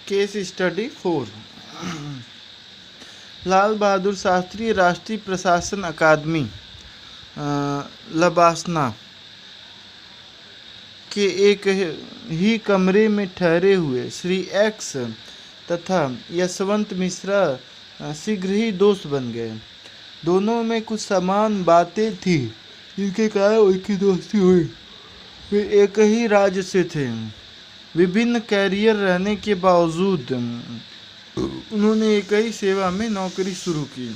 Case study 4 Lal Bahadur Shastri राष्ट्रीय प्रशासन अकादमी लबासना के एक ही कमरे में ठहरे हुए श्री एक्स तथा यशवंत मिश्रा शीघ्र ही दोस्त बन गए। दोनों में कुछ समान बातें थी जिनके कारण उनकी दोस्ती हुई। वे एक ही राज्य से थे। विभिन्न कैरियर रहने के बावजूद उन्होंने एक ही सेवा में नौकरी शुरू की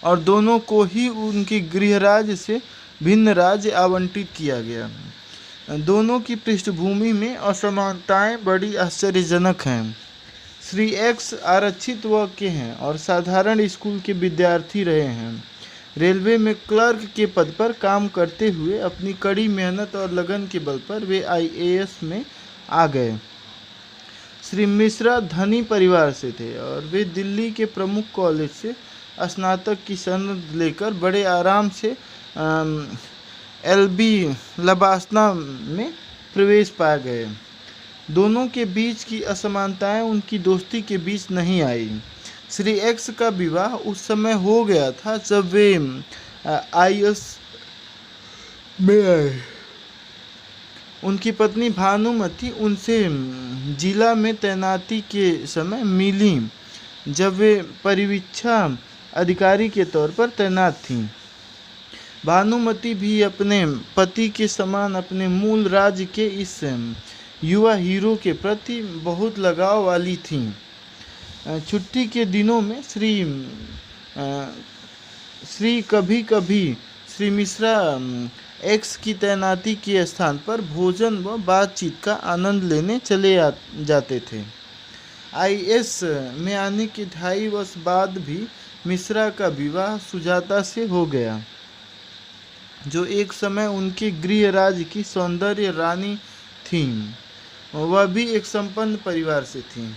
और दोनों को ही उनके गृह राज्य से भिन्न राज्य आवंटित किया गया। दोनों की पृष्ठभूमि में असमानताएं बड़ी आश्चर्यजनक हैं। श्री एक्स आरक्षित वर्ग के हैं और साधारण स्कूल के विद्यार्थी रहे हैं। रेलवे में क्लर्क के पद पर काम करते हुए अपनी कड़ी मेहनत और लगन के बल पर वे आईएएस में आ गए। श्री मिश्रा धनी परिवार से थे और वे दिल्ली के प्रमुख कॉलेज से स्नातक की सनद लेकर बड़े आराम से एलबी लबासना में प्रवेश पा गए। दोनों के बीच की असमानताएं उनकी दोस्ती के बीच नहीं आई। श्री एक्स का विवाह उस समय हो गया था जब वे आईएएस में आए। उनकी पत्नी भानुमति उनसे जिला में तैनाती के समय मिली जब वे परिवीक्षा अधिकारी के तौर पर तैनात थीं। भानुमति भी अपने पति के समान अपने मूल राज्य के इस युवा हीरो के प्रति बहुत लगाव वाली थीं। छुट्टी के दिनों में श्री कभी कभी श्री मिश्रा एक्स की तैनाती के स्थान पर भोजन व बातचीत का आनंद लेने चले जाते थे। आईएएस में आने के 2.5 वर्ष बाद भी मिश्रा का विवाह सुजाता से हो गया, जो एक समय उनके गृह राज्य की सौंदर्य रानी थीं। वह भी एक संपन्न परिवार से थीं।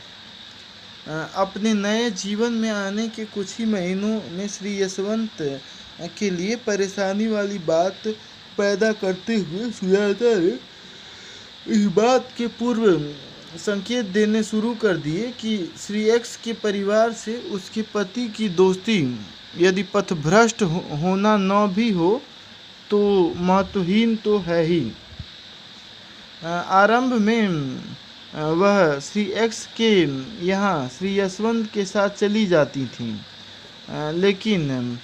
अपने नए जीवन में आने के कुछ ही महीनों में श्री यशवंत के लिए परेशानी वाली बात पैदा करते हुए सुजाता ने इस बात के पूर्व संकेत देने शुरू कर दिए कि श्री एक्स के परिवार से उसके पति की दोस्ती यदि पथभ्रष्ट होना न भी हो तो महत्वहीन तो है ही। आरंभ में वह श्री एक्स के यहाँ श्री यशवंत के साथ चली जाती थीं, लेकिन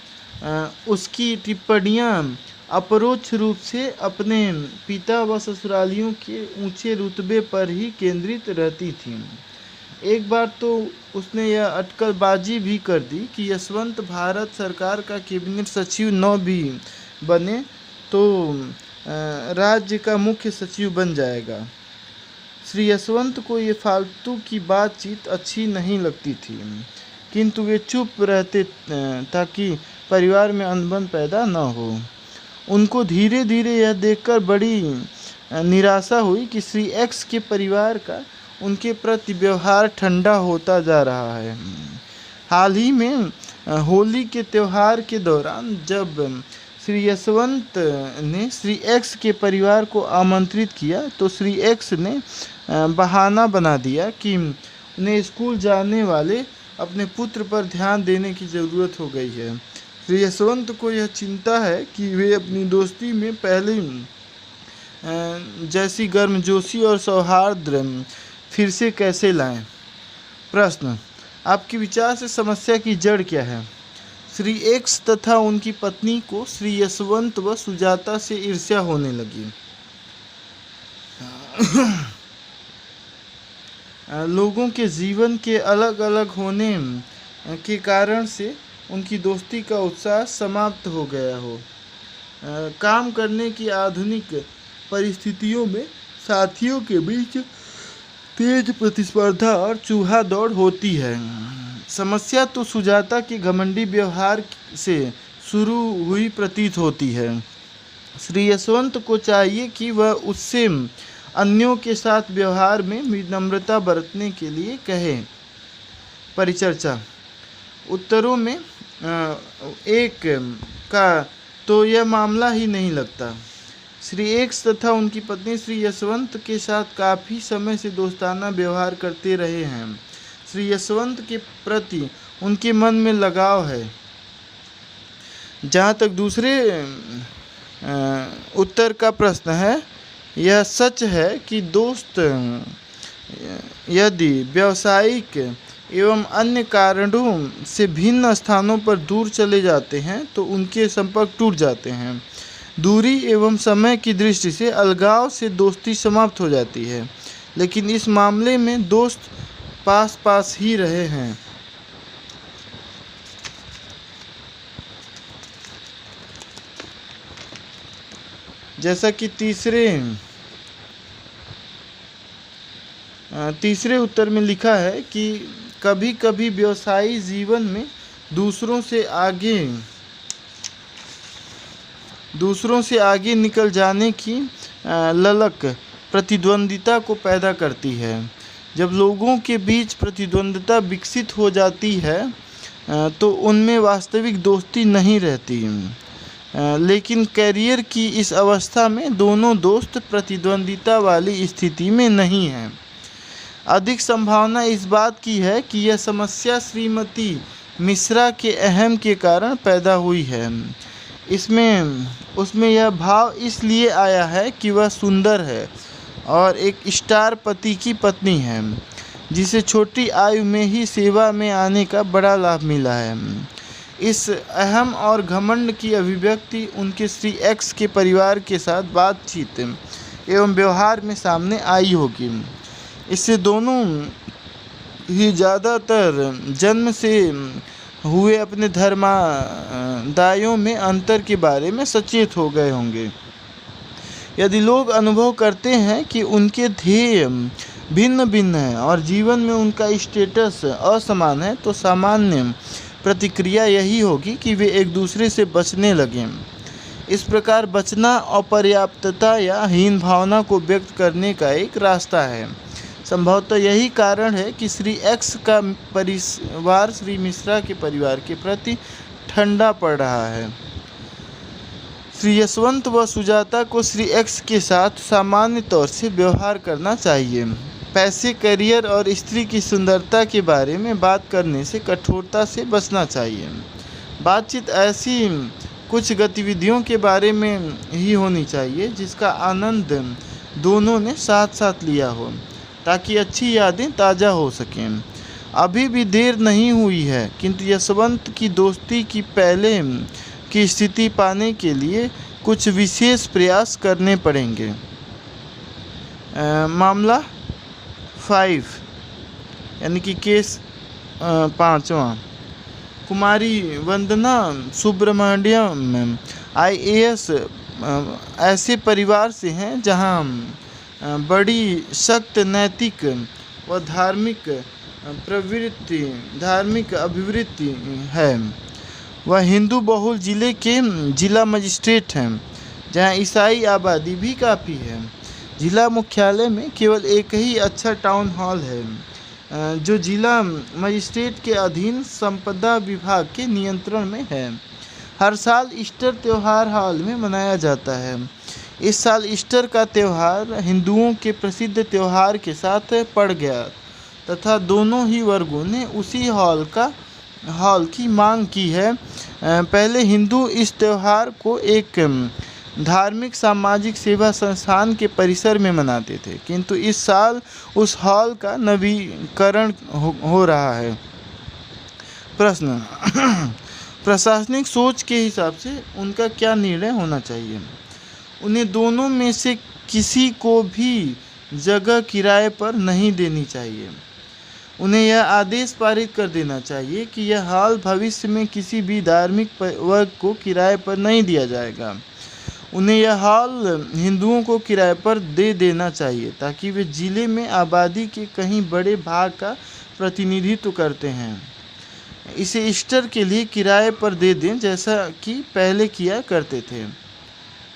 उसकी टिप्पणियाँ अपरोक्ष रूप से अपने पिता व ससुरालियों के ऊंचे रुतबे पर ही केंद्रित रहती थीं। एक बार तो उसने यह अटकलबाजी भी कर दी कि यशवंत भारत सरकार का कैबिनेट सचिव न भी बने तो राज्य का मुख्य सचिव बन जाएगा। श्री यशवंत को ये फालतू की बातचीत अच्छी नहीं लगती थी, किंतु वे चुप रहते ताकि परिवार में अनबन पैदा न हो। उनको धीरे धीरे यह देखकर बड़ी निराशा हुई कि श्री एक्स के परिवार का उनके प्रति व्यवहार ठंडा होता जा रहा है। हाल ही में होली के त्यौहार के दौरान जब श्री यशवंत ने श्री एक्स के परिवार को आमंत्रित किया तो श्री एक्स ने बहाना बना दिया कि उन्हें स्कूल जाने वाले अपने पुत्र पर ध्यान देने की ज़रूरत हो गई है। श्री यशवंत को यह चिंता है कि वे अपनी दोस्ती में पहले जैसी गर्मजोशी और सौहार्द फिर से कैसे लाएं। प्रश्न: आपके विचार से समस्या की जड़ क्या है? श्री एक्स तथा उनकी पत्नी को श्री यशवंत व सुजाता से ईर्ष्या होने लगी। लोगों के जीवन के अलग अलग होने के कारण से उनकी दोस्ती का उत्साह समाप्त हो गया हो। काम करने की आधुनिक परिस्थितियों में साथियों के बीच तेज प्रतिस्पर्धा और चूहा दौड़ होती है। समस्या तो सुजाता के घमंडी व्यवहार से शुरू हुई प्रतीत होती है। श्री यशवंत को चाहिए कि वह उससे अन्यों के साथ व्यवहार में विनम्रता बरतने के लिए कहे। परिचर्चा: उत्तरों में एक का तो यह मामला ही नहीं लगता। श्री एक्स तथा उनकी पत्नी श्री यशवंत के साथ काफ़ी समय से दोस्ताना व्यवहार करते रहे हैं। श्री यशवंत के प्रति उनके मन में लगाव है। जहाँ तक दूसरे उत्तर का प्रश्न है, यह सच है कि दोस्त यदि व्यावसायिक एवं अन्य कारणों से भिन्न स्थानों पर दूर चले जाते हैं तो उनके संपर्क टूट जाते हैं। दूरी एवं समय की दृष्टि से अलगाव से दोस्ती समाप्त हो जाती है, लेकिन इस मामले में दोस्त पास पास ही रहे हैं। जैसा कि तीसरे उत्तर में लिखा है कि कभी कभी व्यवसायी जीवन में दूसरों से आगे निकल जाने की ललक प्रतिद्वंदिता को पैदा करती है। जब लोगों के बीच प्रतिद्वंदिता विकसित हो जाती है तो उनमें वास्तविक दोस्ती नहीं रहती। लेकिन करियर की इस अवस्था में दोनों दोस्त प्रतिद्वंदिता वाली स्थिति में नहीं हैं। अधिक संभावना इस बात की है कि यह समस्या श्रीमती मिश्रा के अहम के कारण पैदा हुई है। उसमें यह भाव इसलिए आया है कि वह सुंदर है और एक स्टार पति की पत्नी है, जिसे छोटी आयु में ही सेवा में आने का बड़ा लाभ मिला है। इस अहम और घमंड की अभिव्यक्ति उनके श्री एक्स के परिवार के साथ बातचीत एवं व्यवहार में सामने आई होगी। इससे दोनों ही ज़्यादातर जन्म से हुए अपने धर्मादायों में अंतर के बारे में सचेत हो गए होंगे। यदि लोग अनुभव करते हैं कि उनके ध्येय भिन्न भिन्न हैं और जीवन में उनका स्टेटस असमान है, तो सामान्य प्रतिक्रिया यही होगी कि वे एक दूसरे से बचने लगें। इस प्रकार बचना अपर्याप्तता या हीन भावना को व्यक्त करने का एक रास्ता है। संभवतः यही कारण है कि श्री एक्स का परिवार श्री मिश्रा के परिवार के प्रति ठंडा पड़ रहा है। श्री यशवंत व सुजाता को श्री एक्स के साथ सामान्य तौर से व्यवहार करना चाहिए। पैसे, करियर और स्त्री की सुंदरता के बारे में बात करने से कठोरता से बचना चाहिए। बातचीत ऐसी कुछ गतिविधियों के बारे में ही होनी चाहिए जिसका आनंद दोनों ने साथ साथ लिया हो, ताकि अच्छी यादें ताज़ा हो सकें। अभी भी देर नहीं हुई है, किंतु यशवंत की दोस्ती की पहले की स्थिति पाने के लिए कुछ विशेष प्रयास करने पड़ेंगे। मामला 5 यानी कि केस 5वां। कुमारी वंदना सुब्रमण्यम IAS ऐसे परिवार से हैं जहां बड़ी सख्त नैतिक व धार्मिक अभिवृत्ति है। वह हिंदू बहुल जिले के जिला मजिस्ट्रेट हैं, जहां ईसाई आबादी भी काफ़ी है। जिला मुख्यालय में केवल एक ही अच्छा टाउन हॉल है, जो जिला मजिस्ट्रेट के अधीन संपदा विभाग के नियंत्रण में है। हर साल ईस्टर त्यौहार हॉल में मनाया जाता है। इस साल ईस्टर का त्यौहार हिंदुओं के प्रसिद्ध त्यौहार के साथ पड़ गया तथा दोनों ही वर्गों ने उसी हॉल की मांग की है। पहले हिंदू इस त्यौहार को एक धार्मिक सामाजिक सेवा संस्थान के परिसर में मनाते थे, किंतु इस साल उस हॉल का नवीकरण हो रहा है। प्रश्न प्रशासनिक सोच के हिसाब से उनका क्या निर्णय होना चाहिए? उन्हें दोनों में से किसी को भी जगह किराए पर नहीं देनी चाहिए। उन्हें यह आदेश पारित कर देना चाहिए कि यह हॉल भविष्य में किसी भी धार्मिक वर्ग को किराए पर नहीं दिया जाएगा। उन्हें यह हॉल हिंदुओं को किराए पर दे देना चाहिए, ताकि वे जिले में आबादी के कहीं बड़े भाग का प्रतिनिधित्व करते हैं। इसे ईस्टर के लिए किराए पर दे दें, जैसा कि पहले किया करते थे।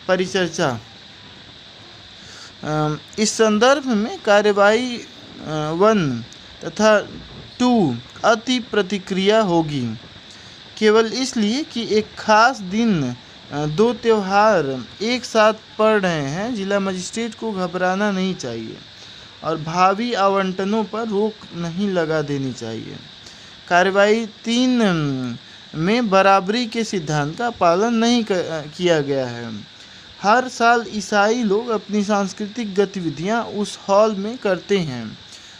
परिचर्चा। इस संदर्भ में कार्यवाही 1 तथा 2 अति प्रतिक्रिया होगी, केवल इसलिए कि एक खास दिन दो त्यौहार एक साथ पड़ रहे हैं, जिला मजिस्ट्रेट को घबराना नहीं चाहिए और भावी आवंटनों पर रोक नहीं लगा देनी चाहिए। कार्रवाई 3 में बराबरी के सिद्धांत का पालन नहीं किया गया है। हर साल ईसाई लोग अपनी सांस्कृतिक गतिविधियां उस हॉल में करते हैं,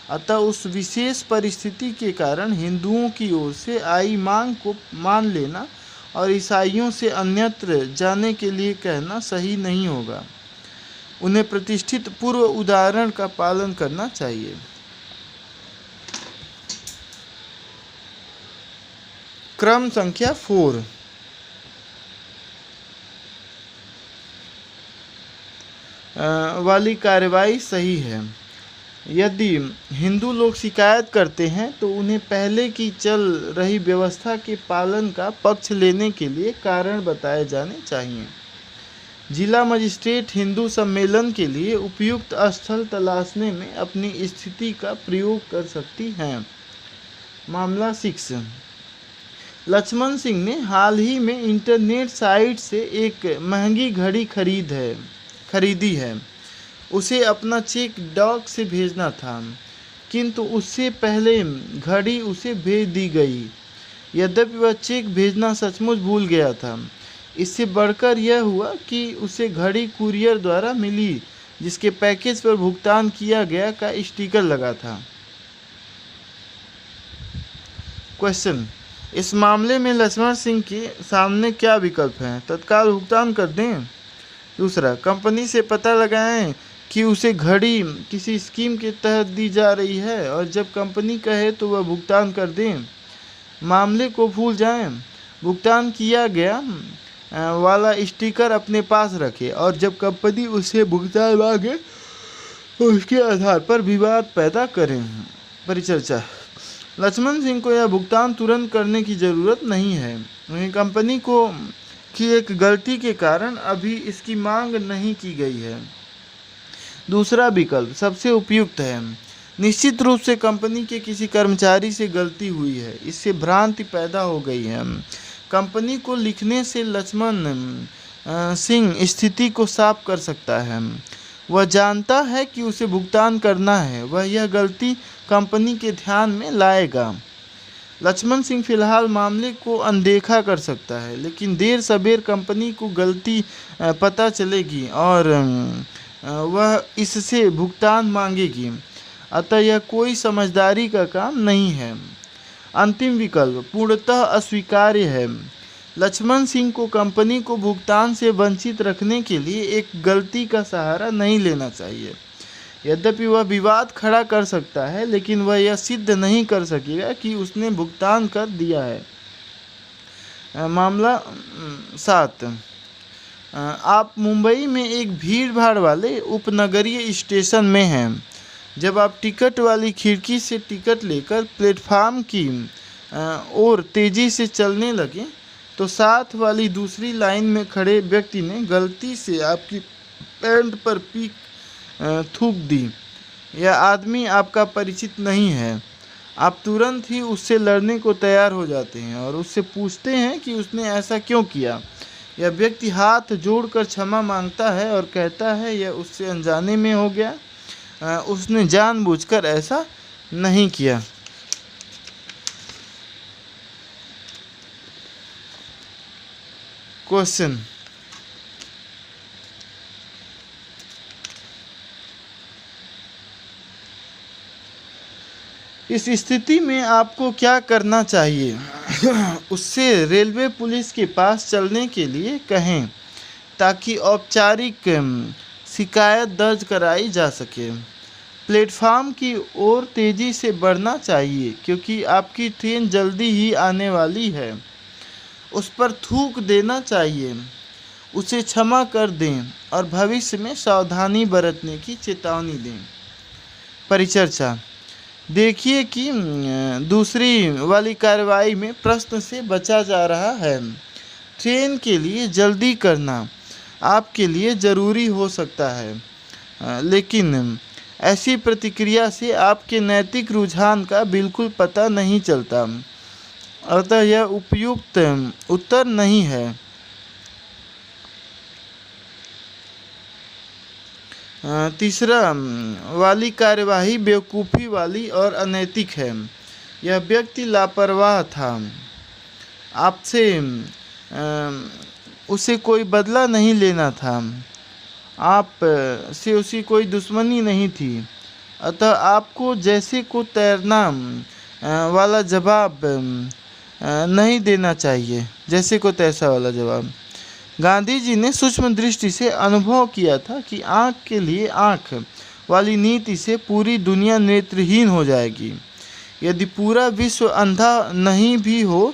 अतः उस विशेष परिस्थिति के कारण हिंदुओं की ओर से आई मांग को मान लेना और ईसाइयों से अन्यत्र जाने के लिए कहना सही नहीं होगा। उन्हें प्रतिष्ठित पूर्व उदाहरण का पालन करना चाहिए। क्रम संख्या 4 वाली कार्रवाई सही है। यदि हिंदू लोग शिकायत करते हैं तो उन्हें पहले की चल रही व्यवस्था के पालन का पक्ष लेने के लिए कारण बताए जाने चाहिए। जिला मजिस्ट्रेट हिंदू सम्मेलन के लिए उपयुक्त स्थल तलाशने में अपनी स्थिति का प्रयोग कर सकती हैं। मामला 6। लक्ष्मण सिंह ने हाल ही में इंटरनेट साइट से एक महंगी घड़ी खरीदी है। उसे अपना चेक डाक से भेजना था, किंतु उससे पहले घड़ी उसे भेज दी गई। यद्यपि वह चेक भेजना सचमुच भूल गया था। इससे बढ़कर यह हुआ कि उसे घड़ी कुरियर द्वारा मिली, जिसके पैकेज पर भुगतान किया गया का स्टिकर लगा था। क्वेश्चन: इस मामले में लक्ष्मण सिंह के सामने क्या विकल्प हैं? तत्काल भुगतान कर दें। दूसरा, कंपनी से पता लगाएं कि उसे घड़ी किसी स्कीम के तहत दी जा रही है और जब कंपनी कहे तो वह भुगतान कर दें। मामले को भूल जाएं। भुगतान किया गया वाला स्टिकर अपने पास रखें और जब कंपनी उसे भुगतान मांगे तो उसके आधार पर विवाद पैदा करें। परिचर्चा: लक्ष्मण सिंह को यह भुगतान तुरंत करने की ज़रूरत नहीं है। वहीं कंपनी की एक गलती के कारण अभी इसकी मांग नहीं की गई है। दूसरा विकल्प सबसे उपयुक्त है। निश्चित रूप से कंपनी के किसी कर्मचारी से गलती हुई है, इससे भ्रांति पैदा हो गई है। कंपनी को लिखने से लक्ष्मण सिंह स्थिति को साफ कर सकता है। वह जानता है कि उसे भुगतान करना है, वह यह गलती कंपनी के ध्यान में लाएगा। लक्ष्मण सिंह फिलहाल मामले को अनदेखा कर सकता है, लेकिन देर सबेर कंपनी को गलती पता चलेगी और वह इससे भुगतान मांगेगी। अतः यह कोई समझदारी का काम नहीं है। अंतिम विकल्प पूर्णतः अस्वीकार्य है। लक्ष्मण सिंह को कंपनी को भुगतान से वंचित रखने के लिए एक गलती का सहारा नहीं लेना चाहिए। यद्यपि वह विवाद खड़ा कर सकता है, लेकिन वह यह सिद्ध नहीं कर सकेगा कि उसने भुगतान कर दिया है। मामला 7। आप मुंबई में एक भीड़-भाड़ वाले उपनगरीय स्टेशन में हैं। जब आप टिकट वाली खिड़की से टिकट लेकर प्लेटफार्म की ओर तेज़ी से चलने लगे तो साथ वाली दूसरी लाइन में खड़े व्यक्ति ने गलती से आपकी पैंट पर पीक थूक दी। यह आदमी आपका परिचित नहीं है। आप तुरंत ही उससे लड़ने को तैयार हो जाते हैं और उससे पूछते हैं कि उसने ऐसा क्यों किया। यह व्यक्ति हाथ जोड़कर क्षमा मांगता है और कहता है यह उससे अनजाने में हो गया, उसने जानबूझकर ऐसा नहीं किया। क्वेश्चन: इस स्थिति में आपको क्या करना चाहिए? उससे रेलवे पुलिस के पास चलने के लिए कहें ताकि औपचारिक शिकायत दर्ज कराई जा सके। प्लेटफार्म की ओर तेज़ी से बढ़ना चाहिए क्योंकि आपकी ट्रेन जल्दी ही आने वाली है। उस पर थूक देना चाहिए, उसे क्षमा कर दें और भविष्य में सावधानी बरतने की चेतावनी दें। परिचर्चा: देखिए कि दूसरी वाली कार्रवाई में प्रश्न से बचा जा रहा है। ट्रेन के लिए जल्दी करना आपके लिए ज़रूरी हो सकता है, लेकिन ऐसी प्रतिक्रिया से आपके नैतिक रुझान का बिल्कुल पता नहीं चलता, अतः यह उपयुक्त उत्तर नहीं है। तीसरा वाली कार्यवाही बेवकूफ़ी वाली और अनैतिक है। यह व्यक्ति लापरवाह था। आपसे उसे कोई बदला नहीं लेना था। आप से उसकी कोई दुश्मनी नहीं थी। अतः आपको जैसे को तैरना वाला जवाब नहीं देना चाहिए। जैसे को तैसा वाला जवाब। गांधी जी ने सूक्ष्म दृष्टि से अनुभव किया था कि आँख के लिए आँख वाली नीति से पूरी दुनिया नेत्रहीन हो जाएगी। यदि पूरा विश्व अंधा नहीं भी हो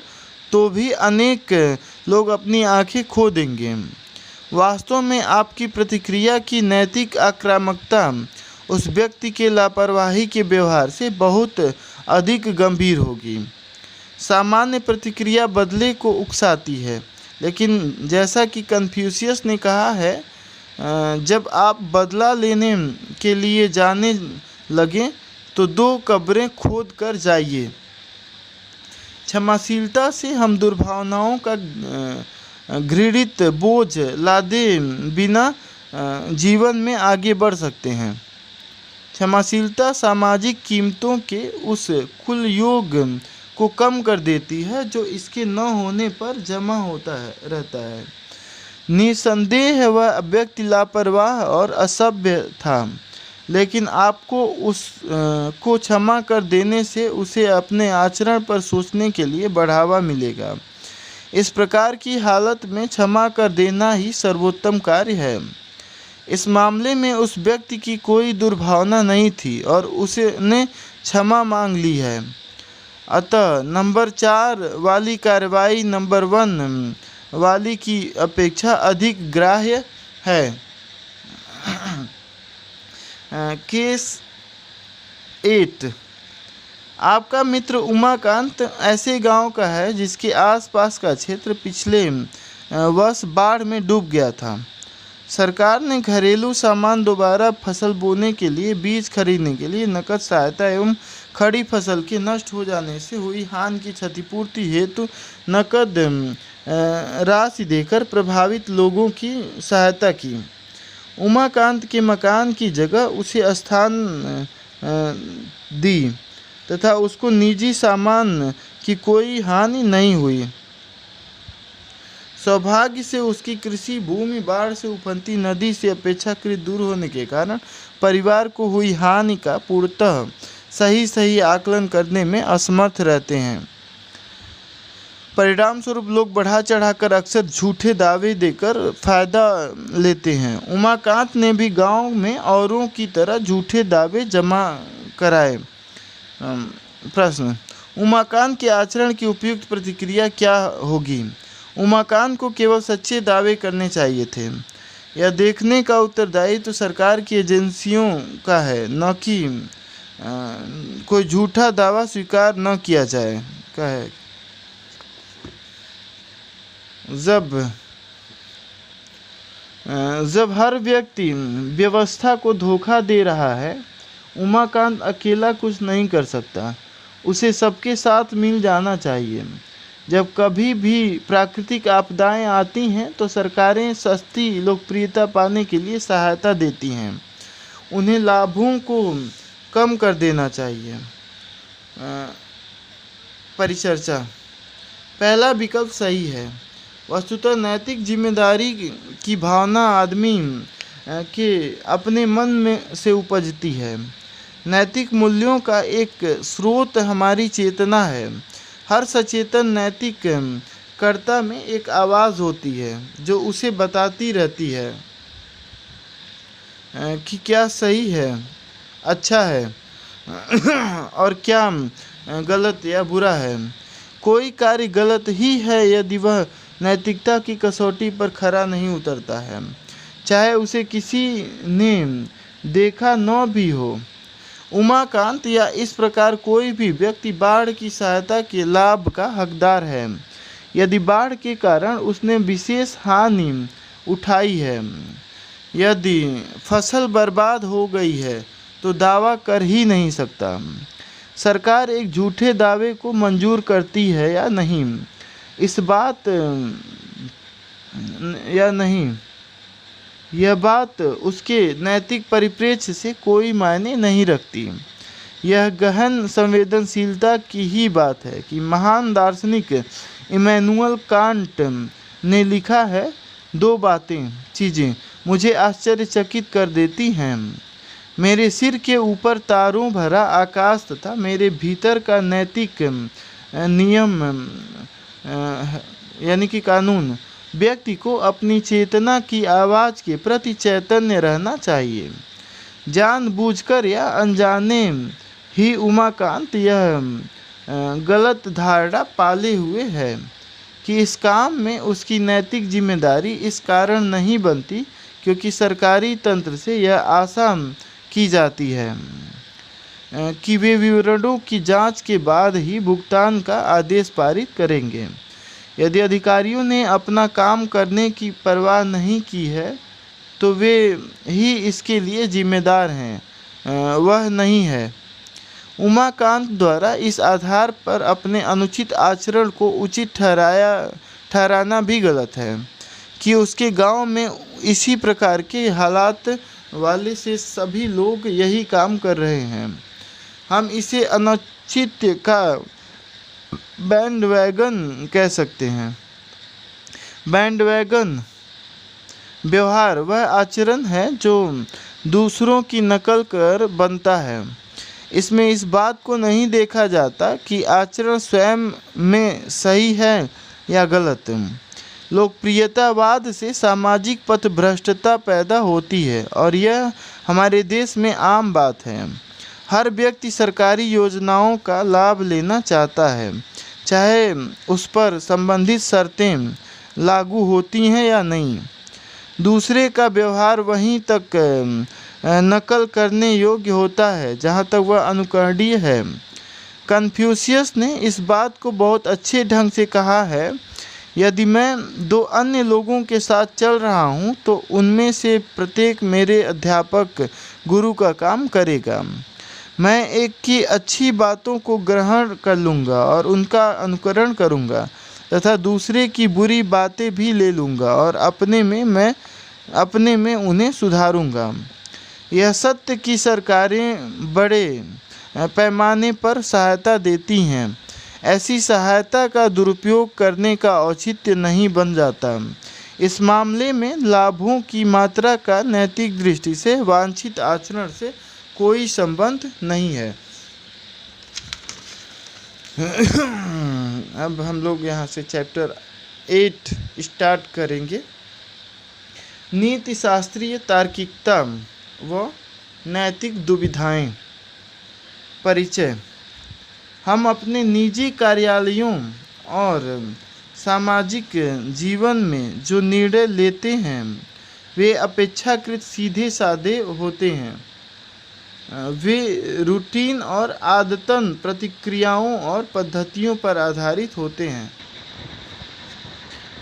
तो भी अनेक लोग अपनी आँखें खो देंगे। वास्तव में आपकी प्रतिक्रिया की नैतिक आक्रामकता उस व्यक्ति के लापरवाही के व्यवहार से बहुत अधिक गंभीर होगी। सामान्य प्रतिक्रिया बदले को उकसाती है, लेकिन जैसा कि कन्फ्यूशियस ने कहा है, जब आप बदला लेने के लिए जाने लगें तो 2 कब्रें खोद कर जाइए। क्षमाशीलता से हम दुर्भावनाओं का घृणित बोझ लादे बिना जीवन में आगे बढ़ सकते हैं। क्षमाशीलता सामाजिक कीमतों के उस कुल योग को कम कर देती है जो इसके न होने पर जमा रहता है। निसंदेह वह व्यक्ति लापरवाह और असभ्य था, लेकिन आपको को क्षमा कर देने से उसे अपने आचरण पर सोचने के लिए बढ़ावा मिलेगा। इस प्रकार की हालत में क्षमा कर देना ही सर्वोत्तम कार्य है। इस मामले में उस व्यक्ति की कोई दुर्भावना नहीं थी और उसने क्षमा मांग ली है। अतः नंबर 4 वाली कार्रवाई नंबर 1 वाली की अपेक्षा अधिक ग्राह्य है। केस 8। आपका मित्र उमाकांत ऐसे गांव का है जिसके आसपास का क्षेत्र पिछले वर्ष बाढ़ में डूब गया था। सरकार ने घरेलू सामान दोबारा फसल बोने के लिए बीज खरीदने के लिए नकद सहायता एवं खड़ी फसल के नष्ट हो जाने से हुई हानि की क्षतिपूर्ति हेतु नकद राशि देकर प्रभावित लोगों की सहायता की। उमाकांत के मकान की जगह उसे स्थान दी तथा उसको निजी सामान की कोई हानि नहीं हुई। सौभाग्य से उसकी कृषि भूमि बाढ़ से उफनती नदी से अपेक्षाकृत दूर होने के कारण परिवार को हुई हानि का पूर्णतः सही आकलन करने में असमर्थ रहते हैं। परिणाम स्वरूप लोग बढ़ा चढ़ाकर अक्सर झूठे दावे देकर फायदा लेते हैं। उमाकांत ने भी गांव में औरों की तरह झूठे दावे जमा कराए। प्रश्न: उमाकांत के आचरण की उपयुक्त प्रतिक्रिया क्या होगी? उमाकांत को केवल सच्चे दावे करने चाहिए थे। यह देखने का उत्तरदायित्व तो सरकार की एजेंसियों का है, न कि कोई झूठा दावा स्वीकार न किया जाए का है। जब हर व्यक्ति व्यवस्था को धोखा दे रहा है, उमाकांत अकेला कुछ नहीं कर सकता। उसे सबके साथ मिल जाना चाहिए। जब कभी भी प्राकृतिक आपदाएं आती हैं तो सरकारें सस्ती लोकप्रियता पाने के लिए सहायता देती हैं। उन्हें लाभों को कम कर देना चाहिए। परिचर्चा: पहला विकल्प सही है। वस्तुतः नैतिक जिम्मेदारी की भावना आदमी के अपने मन में से उपजती है। नैतिक मूल्यों का एक स्रोत हमारी चेतना है। हर सचेतन नैतिक कर्ता में एक आवाज़ होती है जो उसे बताती रहती है कि क्या सही है, अच्छा है और क्या गलत या बुरा है। कोई कार्य गलत ही है यदि वह नैतिकता की कसौटी पर खरा नहीं उतरता है, चाहे उसे किसी ने देखा न भी हो। उमाकांत या इस प्रकार कोई भी व्यक्ति बाढ़ की सहायता के लाभ का हकदार है यदि बाढ़ के कारण उसने विशेष हानि उठाई है। यदि फसल बर्बाद हो गई है तो दावा कर ही नहीं सकता। सरकार एक झूठे दावे को मंजूर करती है या नहीं, इस बात या नहीं, यह बात उसके नैतिक परिप्रेक्ष्य से कोई मायने नहीं रखती। यह गहन संवेदनशीलता की ही बात है कि महान दार्शनिक इमैनुअल कांट ने लिखा है, दो चीज़ें मुझे आश्चर्यचकित कर देती हैं, मेरे सिर के ऊपर तारों भरा आकाश तथा मेरे भीतर का नैतिक नियम यानी कि कानून। व्यक्ति को अपनी चेतना की आवाज़ के प्रति चैतन्य रहना चाहिए। जानबूझकर या अनजाने ही उमाकांत यह गलत धारणा पाले हुए है कि इस काम में उसकी नैतिक जिम्मेदारी इस कारण नहीं बनती क्योंकि सरकारी तंत्र से यह आशा की जाती है कि वे विवरणों की जांच के बाद ही भुगतान का आदेश पारित करेंगे। यदि अधिकारियों ने अपना काम करने की परवाह नहीं की है तो वे ही इसके लिए जिम्मेदार हैं, वह नहीं है। उमाकांत द्वारा इस आधार पर अपने अनुचित आचरण को उचित ठहराना भी गलत है कि उसके गांव में इसी प्रकार के हालात वाले से सभी लोग यही काम कर रहे हैं। हम इसे अनौचित्य का बैंडवैगन कह सकते हैं। बैंडवैगन व्यवहार वह आचरण है जो दूसरों की नकल कर बनता है। इसमें इस बात को नहीं देखा जाता कि आचरण स्वयं में सही है या गलत। लोकप्रियतावाद से सामाजिक पथभ्रष्टता पैदा होती है और यह हमारे देश में आम बात है। हर व्यक्ति सरकारी योजनाओं का लाभ लेना चाहता है, चाहे उस पर संबंधित शर्तें लागू होती हैं या नहीं। दूसरे का व्यवहार वहीं तक नकल करने योग्य होता है जहाँ तक वह अनुकरणीय है। कन्फ्यूशियस ने इस बात को बहुत अच्छे ढंग से कहा है, यदि मैं दो अन्य लोगों के साथ चल रहा हूँ तो उनमें से प्रत्येक मेरे अध्यापक गुरु का काम करेगा। मैं एक की अच्छी बातों को ग्रहण कर लूँगा और उनका अनुकरण करूँगा तथा दूसरे की बुरी बातें भी ले लूँगा और अपने में उन्हें सुधारूँगा। यह सत्य कि सरकारें बड़े पैमाने पर सहायता देती हैं, ऐसी सहायता का दुरुपयोग करने का औचित्य नहीं बन जाता। इस मामले में लाभों की मात्रा का नैतिक दृष्टि से वांछित आचरण से कोई संबंध नहीं है। अब हम लोग यहाँ से चैप्टर 8 स्टार्ट करेंगे। नीति शास्त्रीय तार्किकता व नैतिक दुविधाएं। परिचय। हम अपने निजी कार्यालयों और सामाजिक जीवन में जो निर्णय लेते हैं वे अपेक्षाकृत सीधे साधे होते हैं। वे रूटीन और आदतन प्रतिक्रियाओं और पद्धतियों पर आधारित होते हैं।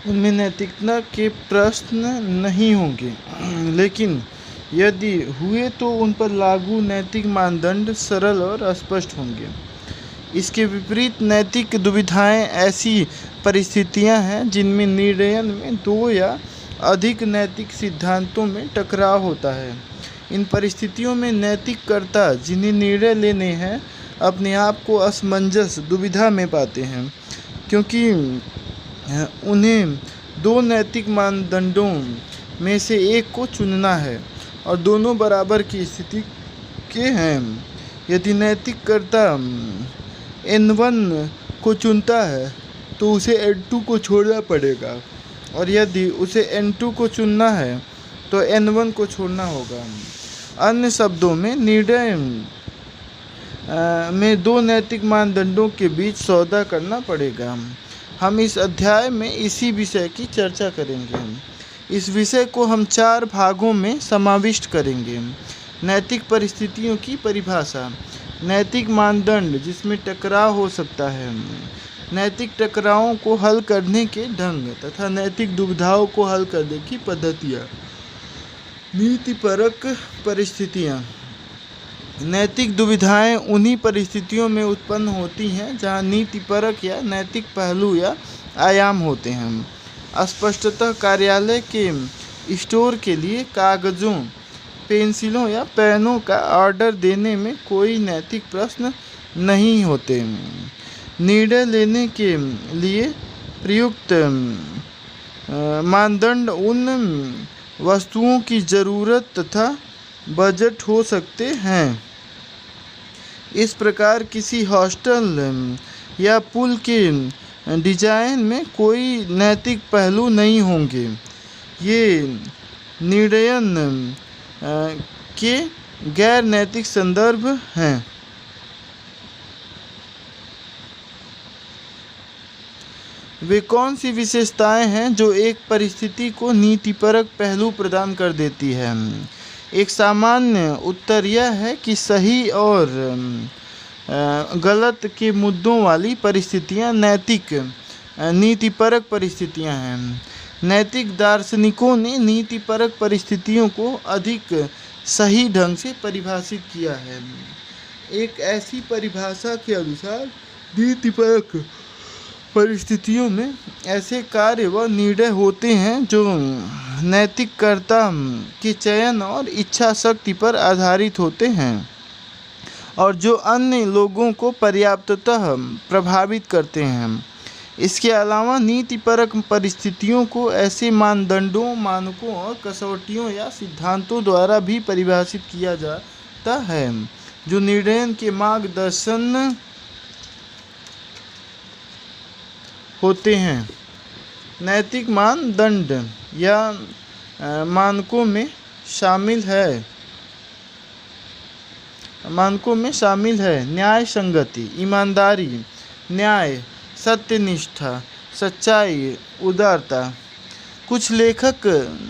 उनमें नैतिकता के प्रश्न नहीं होंगे, लेकिन यदि हुए तो उन पर लागू नैतिक मानदंड सरल और स्पष्ट होंगे। इसके विपरीत नैतिक दुविधाएं ऐसी परिस्थितियां हैं जिनमें निर्णय में दो या अधिक नैतिक सिद्धांतों में टकराव होता है। इन परिस्थितियों में नैतिककर्ता जिन्हें निर्णय लेने हैं अपने आप को असमंजस दुविधा में पाते हैं, क्योंकि उन्हें दो नैतिक मानदंडों में से एक को चुनना है और दोनों बराबर की स्थिति के हैं। यदि नैतिककर्ता N1 को चुनता है तो उसे N2 को छोड़ना पड़ेगा, और यदि उसे N2 को चुनना है तो N1 को छोड़ना होगा। अन्य शब्दों में निर्णय में दो नैतिक मानदंडों के बीच सौदा करना पड़ेगा। हम इस अध्याय में इसी विषय की चर्चा करेंगे। इस विषय को हम 4 भागों में समाविष्ट करेंगे। नैतिक परिस्थितियों की परिभाषा, नैतिक मानदंड जिसमें टकराव हो सकता है, नैतिक टकरावों को हल करने के ढंग तथा नैतिक दुविधाओं को हल करने की पद्धतियाँ। नीतिपरक परिस्थितियाँ। नैतिक दुविधाएं उन्हीं परिस्थितियों में उत्पन्न होती हैं जहां नीतिपरक या नैतिक पहलू या आयाम होते हैं। स्पष्टतः कार्यालय के स्टोर के लिए कागज़ों, पेंसिलों या पेनों का ऑर्डर देने में कोई नैतिक प्रश्न नहीं होते। निर्णय लेने के लिए प्रयुक्त मानदंड उन वस्तुओं की ज़रूरत तथा बजट हो सकते हैं। इस प्रकार किसी हॉस्टल या पुल के डिजाइन में कोई नैतिक पहलू नहीं होंगे। ये निर्णयन के गैर नैतिक संदर्भ हैं। वे कौन सी विशेषताएं हैं जो एक परिस्थिति को नीतिपरक पहलू प्रदान कर देती है? एक सामान्य उत्तर यह है कि सही और गलत के मुद्दों वाली परिस्थितियां नीतिपरक परिस्थितियां हैं। नैतिक दार्शनिकों ने नीतिपरक परिस्थितियों को अधिक सही ढंग से परिभाषित किया है। एक ऐसी परिभाषा के अनुसार नीतिपरक परिस्थितियों में ऐसे कार्य व निर्णय होते हैं जो नैतिककर्ता के चयन और इच्छा शक्ति पर आधारित होते हैं और जो अन्य लोगों को पर्याप्ततः प्रभावित करते हैं। इसके अलावा नीतिपरक परिस्थितियों को ऐसे मानदंडों, मानकों और कसौटियों या सिद्धांतों द्वारा भी परिभाषित किया जाता है जो निर्णय के मार्गदर्शन होते हैं। नैतिक मानदंड या मानकों में शामिल है न्याय संगति, ईमानदारी, न्याय, सत्यनिष्ठा, सच्चाई, उदारता। कुछ लेखक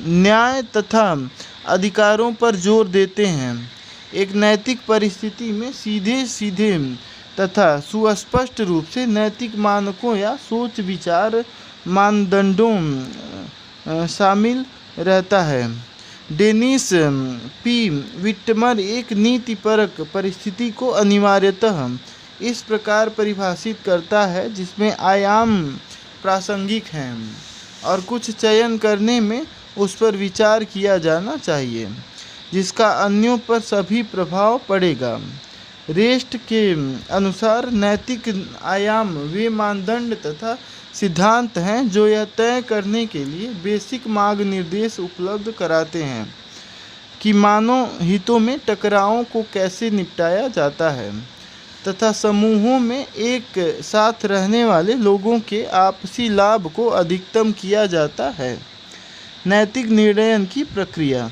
न्याय तथा अधिकारों पर जोर देते हैं। एक नैतिक परिस्थिति में सीधे तथा सुस्पष्ट रूप से नैतिक मानकों या सोच विचार मानदंडों शामिल रहता है। डेनिस पी विटमर एक नीतिपरक परिस्थिति को अनिवार्यतः इस प्रकार परिभाषित करता है जिसमें आयाम प्रासंगिक हैं और कुछ चयन करने में उस पर विचार किया जाना चाहिए जिसका अन्यों पर सभी प्रभाव पड़ेगा। रेस्ट के अनुसार नैतिक आयाम वे मानदंड तथा सिद्धांत हैं जो यह तय करने के लिए बेसिक मार्ग निर्देश उपलब्ध कराते हैं कि मानव हितों में टकरावों को कैसे निपटाया जाता है तथा समूहों में एक साथ रहने वाले लोगों के आपसी लाभ को अधिकतम किया जाता है। नैतिक निर्णय की प्रक्रिया।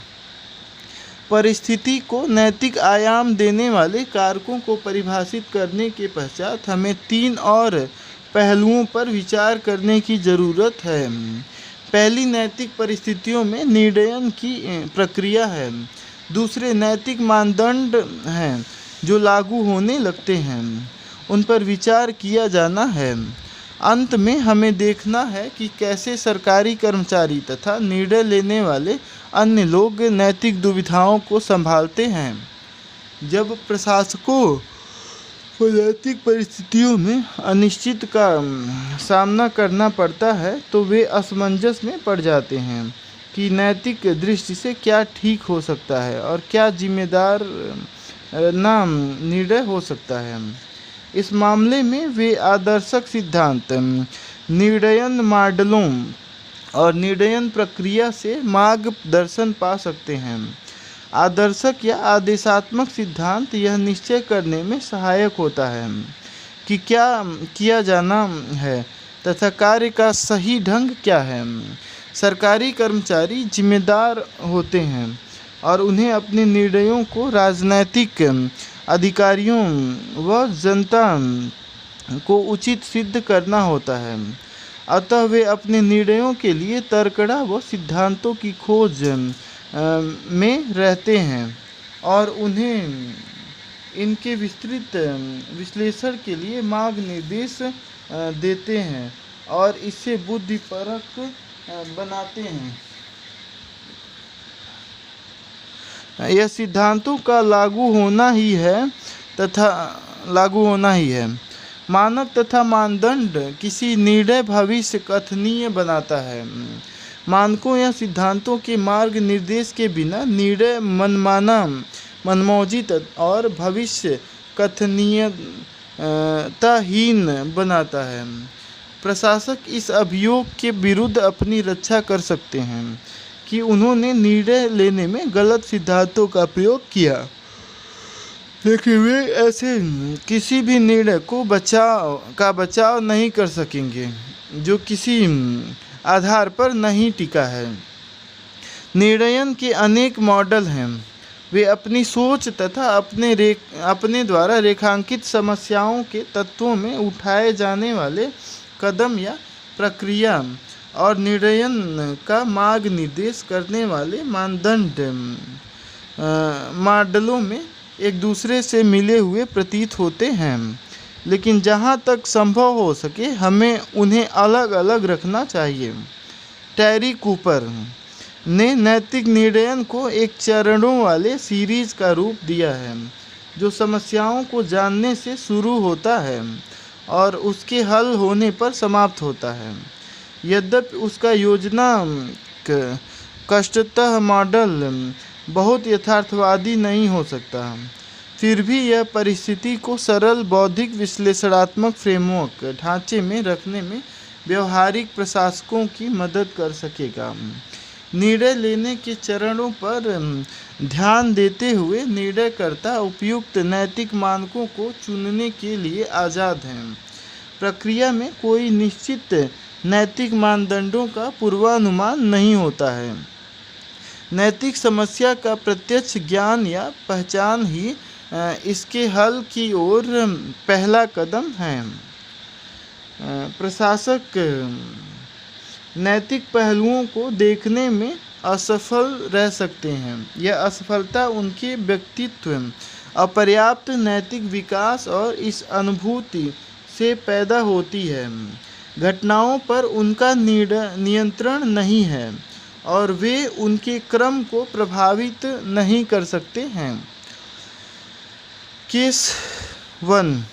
परिस्थिति को नैतिक आयाम देने वाले कारकों को परिभाषित करने के पश्चात हमें 3 और पहलुओं पर विचार करने की ज़रूरत है। पहली, नैतिक परिस्थितियों में निर्णय की प्रक्रिया है। दूसरे, नैतिक मानदंड हैं जो लागू होने लगते हैं, उन पर विचार किया जाना है। अंत में हमें देखना है कि कैसे सरकारी कर्मचारी तथा निर्णय लेने वाले अन्य लोग नैतिक दुविधाओं को संभालते हैं। जब प्रशासकों को नैतिक परिस्थितियों में अनिश्चित का सामना करना पड़ता है तो वे असमंजस में पड़ जाते हैं कि नैतिक दृष्टि से क्या ठीक हो सकता है और क्या जिम्मेदार निर्णय हो सकता है। इस मामले में वे आदर्शक सिद्धांत, निर्णयन मॉडलों और निर्णयन प्रक्रिया से मार्गदर्शन पा सकते हैं। आदर्शक या आदेशात्मक सिद्धांत यह निश्चय करने में सहायक होता है कि क्या किया जाना है तथा कार्य का सही ढंग क्या है। सरकारी कर्मचारी जिम्मेदार होते हैं और उन्हें अपने निर्णयों को राजनैतिक अधिकारियों व जनता को उचित सिद्ध करना होता है। अतः वे अपने निर्णयों के लिए तर्कड़ा व सिद्धांतों की खोज में रहते हैं और उन्हें इनके विस्तृत विश्लेषण के लिए मार्ग निर्देश देते हैं और इसे बुद्धिपरक बनाते हैं। यह सिद्धांतों का लागू होना ही है। मानक तथा मानदंड किसी निर्णय भविष्य कथनीय बनाता है। मानकों या सिद्धांतों के मार्ग निर्देश के बिना निर्णय मनमाना, मनमौजी और भविष्य कथनीयताहीन बनाता है। प्रशासक इस अभियोग के विरुद्ध अपनी रक्षा कर सकते हैं कि उन्होंने निर्णय लेने में गलत सिद्धांतों का प्रयोग किया, लेकिन वे ऐसे किसी भी निर्णय को बचाव नहीं कर सकेंगे जो किसी आधार पर नहीं टिका है। निर्णयन के अनेक मॉडल हैं। वे अपनी सोच तथा अपने द्वारा रेखांकित समस्याओं के तत्वों में उठाए जाने वाले कदम या प्रक्रिया और निर्णयन का मार्ग निर्देश करने वाले मानदंड मॉडलों में एक दूसरे से मिले हुए प्रतीत होते हैं, लेकिन जहाँ तक संभव हो सके हमें उन्हें अलग अलग रखना चाहिए। टेरी कूपर ने नैतिक निर्णयन को एक चरणों वाले सीरीज का रूप दिया है, जो समस्याओं को जानने से शुरू होता है और उसके हल होने पर समाप्त होता है। यद्यपि उसका योजना कष्टतः मॉडल बहुत यथार्थवादी नहीं हो सकता, फिर भी यह परिस्थिति को सरल बौद्धिक विश्लेषणात्मक फ्रेमवर्क ढांचे में रखने में व्यवहारिक प्रशासकों की मदद कर सकेगा। निर्णय लेने के चरणों पर ध्यान देते हुए निर्णयकर्ता उपयुक्त नैतिक मानकों को चुनने के लिए आज़ाद हैं। प्रक्रिया में कोई निश्चित नैतिक मानदंडों का पूर्वानुमान नहीं होता है। नैतिक समस्या का प्रत्यक्ष ज्ञान या पहचान ही इसके हल की ओर पहला कदम है। प्रशासक नैतिक पहलुओं को देखने में असफल रह सकते हैं। यह असफलता उनके व्यक्तित्व, अपर्याप्त नैतिक विकास और इस अनुभूति से पैदा होती है घटनाओं पर उनका नियंत्रण नहीं है और वे उनके क्रम को प्रभावित नहीं कर सकते हैं। केस 1,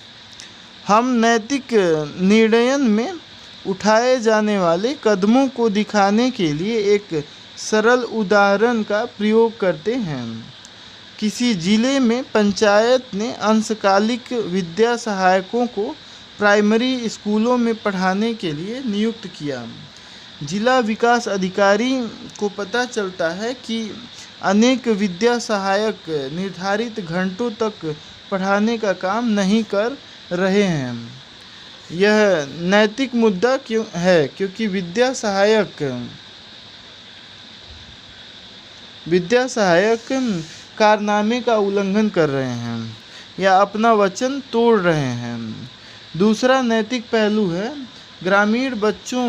हम नैतिक निर्णयन में उठाए जाने वाले कदमों को दिखाने के लिए एक सरल उदाहरण का प्रयोग करते हैं। किसी जिले में पंचायत ने अंशकालिक विद्या सहायकों को प्राइमरी स्कूलों में पढ़ाने के लिए नियुक्त किया। जिला विकास अधिकारी को पता चलता है कि अनेक विद्या सहायक निर्धारित घंटों तक पढ़ाने का काम नहीं कर रहे हैं। यह नैतिक मुद्दा क्यों है? क्योंकि विद्या सहायक कारनामे का उल्लंघन कर रहे हैं या अपना वचन तोड़ रहे हैं। दूसरा नैतिक पहलू है ग्रामीण बच्चों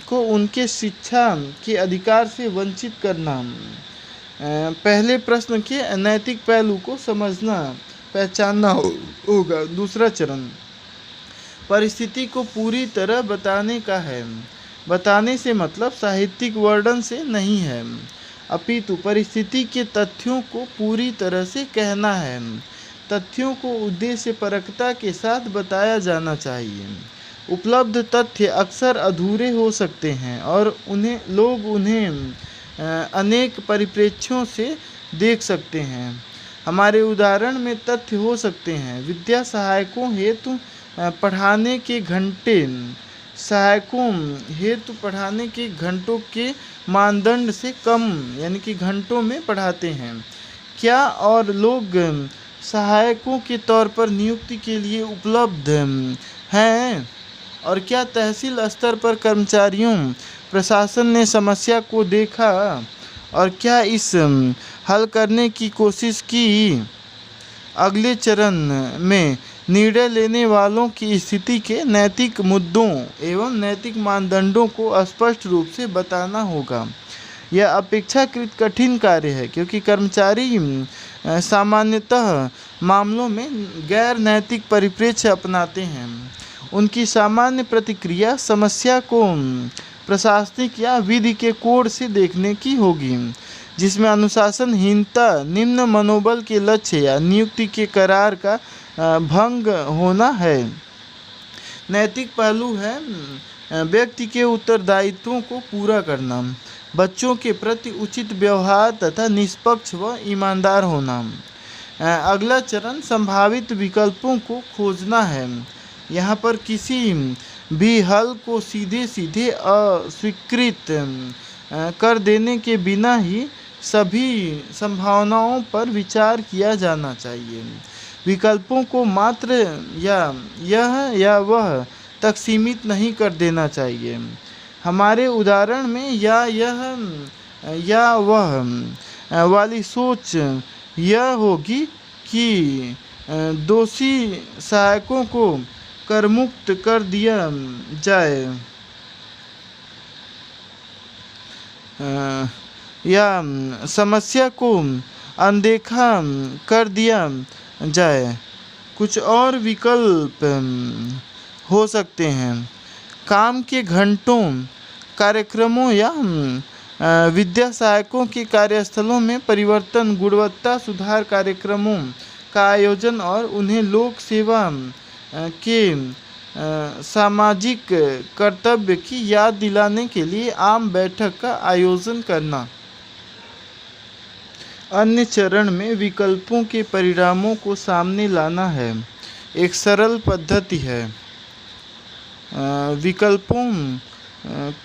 को उनके शिक्षा के अधिकार से वंचित करना। पहले प्रश्न के नैतिक पहलू को समझना, पहचानना होगा। दूसरा चरण परिस्थिति को पूरी तरह बताने का है। बताने से मतलब साहित्यिक वर्णन से नहीं है, अपितु परिस्थिति के तथ्यों को पूरी तरह से कहना है। तथ्यों को उद्देश्यपरकता के साथ बताया जाना चाहिए। उपलब्ध तथ्य अक्सर अधूरे हो सकते हैं और लोग उन्हें अनेक परिप्रेक्ष्यों से देख सकते हैं। हमारे उदाहरण में तथ्य हो सकते हैं विद्या सहायकों हेतु पढ़ाने के घंटों के मानदंड से कम, यानी कि घंटों में पढ़ाते हैं क्या, और लोग सहायकों के तौर पर नियुक्ति के लिए उपलब्ध हैं, और क्या तहसील स्तर पर कर्मचारियों प्रशासन ने समस्या को देखा और क्या इस हल करने की कोशिश की। अगले चरण में निर्णय लेने वालों की स्थिति के नैतिक मुद्दों एवं नैतिक मानदंडों को स्पष्ट रूप से बताना होगा। यह अपेक्षाकृत कठिन कार्य है क्योंकि कर्मचारी सामान्यतः मामलों में गैर नैतिक परिप्रेक्ष्य अपनाते हैं। उनकी सामान्य प्रतिक्रिया समस्या को प्रशासनिक या विधि के कोड से देखने की होगी, जिसमें अनुशासनहीनता, निम्न मनोबल के लक्ष्य या नियुक्ति के करार का भंग होना है। नैतिक पहलू है व्यक्ति के उत्तरदायित्वों को पूरा करना। बच्चों के प्रति उचित व्यवहार तथा निष्पक्ष व ईमानदार होना। अगला चरण संभावित विकल्पों को खोजना है। यहाँ पर किसी भी हल को सीधे सीधे अस्वीकृत कर देने के बिना ही सभी संभावनाओं पर विचार किया जाना चाहिए। विकल्पों को मात्र यह या वह तक सीमित नहीं कर देना चाहिए। हमारे उदाहरण में यह या वह वाली सोच यह होगी कि दोषी सहायकों को करमुक्त कर दिया जाए या समस्या को अनदेखा कर दिया जाए। कुछ और विकल्प हो सकते हैं। काम के घंटों, कार्यक्रमों या विद्या सहायकों के कार्यस्थलों में परिवर्तन, गुणवत्ता सुधार कार्यक्रमों का आयोजन और उन्हें लोक सेवा के सामाजिक कर्तव्य की याद दिलाने के लिए आम बैठक का आयोजन करना। अन्य चरण में विकल्पों के परिणामों को सामने लाना है। एक सरल पद्धति है विकल्पों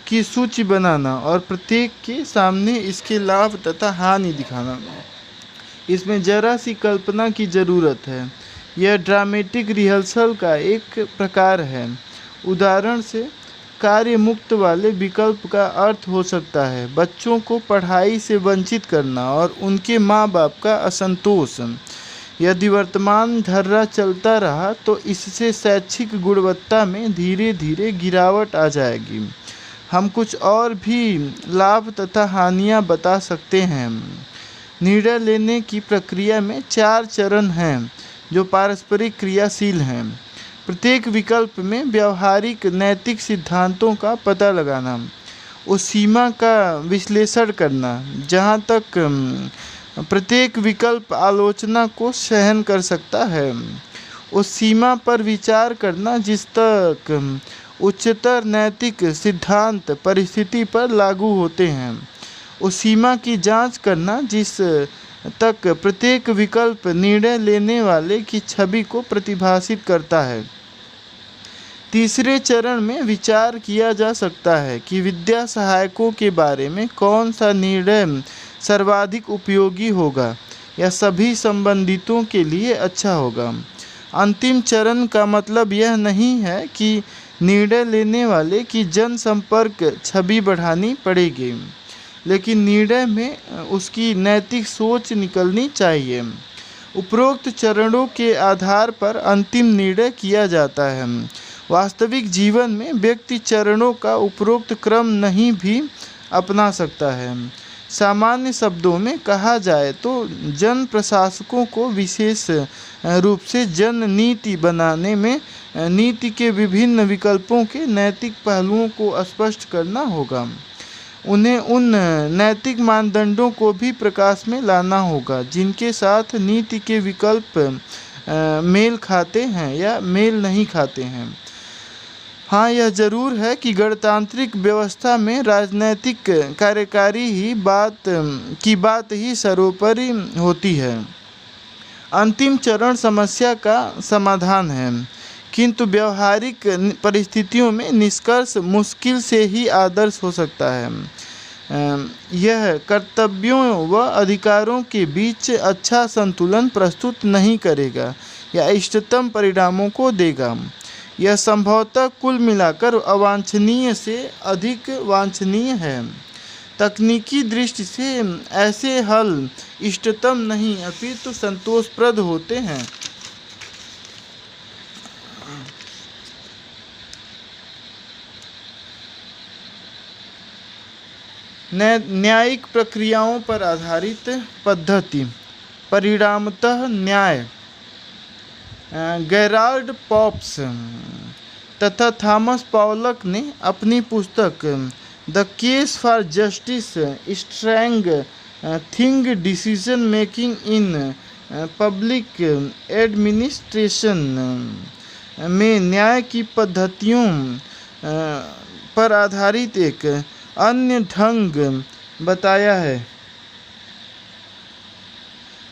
की सूची बनाना और प्रत्येक के सामने इसके लाभ तथा हानि दिखाना। इसमें जरा सी कल्पना की ज़रूरत है। यह ड्रामेटिक रिहर्सल का एक प्रकार है। उदाहरण से कार्य मुक्त वाले विकल्प का अर्थ हो सकता है बच्चों को पढ़ाई से वंचित करना और उनके माँ बाप का असंतोष। यदि वर्तमान ढर्रा चलता रहा तो इससे शैक्षिक गुणवत्ता में धीरे धीरे गिरावट आ जाएगी। हम कुछ और भी लाभ तथा हानियाँ बता सकते हैं। निर्णय लेने की प्रक्रिया में 4 चरण हैं जो पारस्परिक क्रियाशील हैं। प्रत्येक विकल्प में व्यावहारिक नैतिक सिद्धांतों का पता लगाना, उस सीमा का विश्लेषण करना जहाँ तक प्रत्येक विकल्प आलोचना को सहन कर सकता है, उस सीमा पर विचार करना जिस तक उच्चतर नैतिक सिद्धांत परिस्थिति पर लागू होते हैं, उस सीमा की जांच करना जिस तक प्रत्येक विकल्प निर्णय लेने वाले की छवि को प्रतिभाषित करता है। तीसरे चरण में विचार किया जा सकता है कि विद्या सहायकों के बारे में कौन सा निर्णय सर्वाधिक उपयोगी होगा या सभी संबंधितों के लिए अच्छा होगा। अंतिम चरण का मतलब यह नहीं है कि निर्णय लेने वाले की जनसंपर्क छवि बढ़ानी पड़ेगी, लेकिन निर्णय में उसकी नैतिक सोच निकलनी चाहिए। उपरोक्त चरणों के आधार पर अंतिम निर्णय किया जाता है। वास्तविक जीवन में व्यक्ति चरणों का उपरोक्त क्रम नहीं भी अपना सकता है। सामान्य शब्दों में कहा जाए तो जन प्रशासकों को विशेष रूप से जन नीति बनाने में नीति के विभिन्न विकल्पों के नैतिक पहलुओं को स्पष्ट करना होगा। उन्हें उन नैतिक मानदंडों को भी प्रकाश में लाना होगा जिनके साथ नीति के विकल्प मेल खाते हैं या मेल नहीं खाते हैं। हाँ, यह जरूर है कि गणतांत्रिक व्यवस्था में राजनैतिक कार्यकारी की बात ही सर्वोपरि होती है। अंतिम चरण समस्या का समाधान है, किंतु व्यावहारिक परिस्थितियों में निष्कर्ष मुश्किल से ही आदर्श हो सकता है। यह कर्तव्यों व अधिकारों के बीच अच्छा संतुलन प्रस्तुत नहीं करेगा या इष्टतम परिणामों को देगा। यह संभवतः कुल मिलाकर अवांछनीय से अधिक वांछनीय है। तकनीकी दृष्टि से ऐसे हल इष्टतम नहीं अपितु संतोषप्रद होते हैं। न्यायिक प्रक्रियाओं पर आधारित पद्धति, परिणामतः न्याय। गेराल्ड पॉप्स तथा थॉमस पॉलक ने अपनी पुस्तक the case for justice string thing decision making in public administration में न्याय की पद्धतियों पर आधारित एक अन्य ढंग बताया है,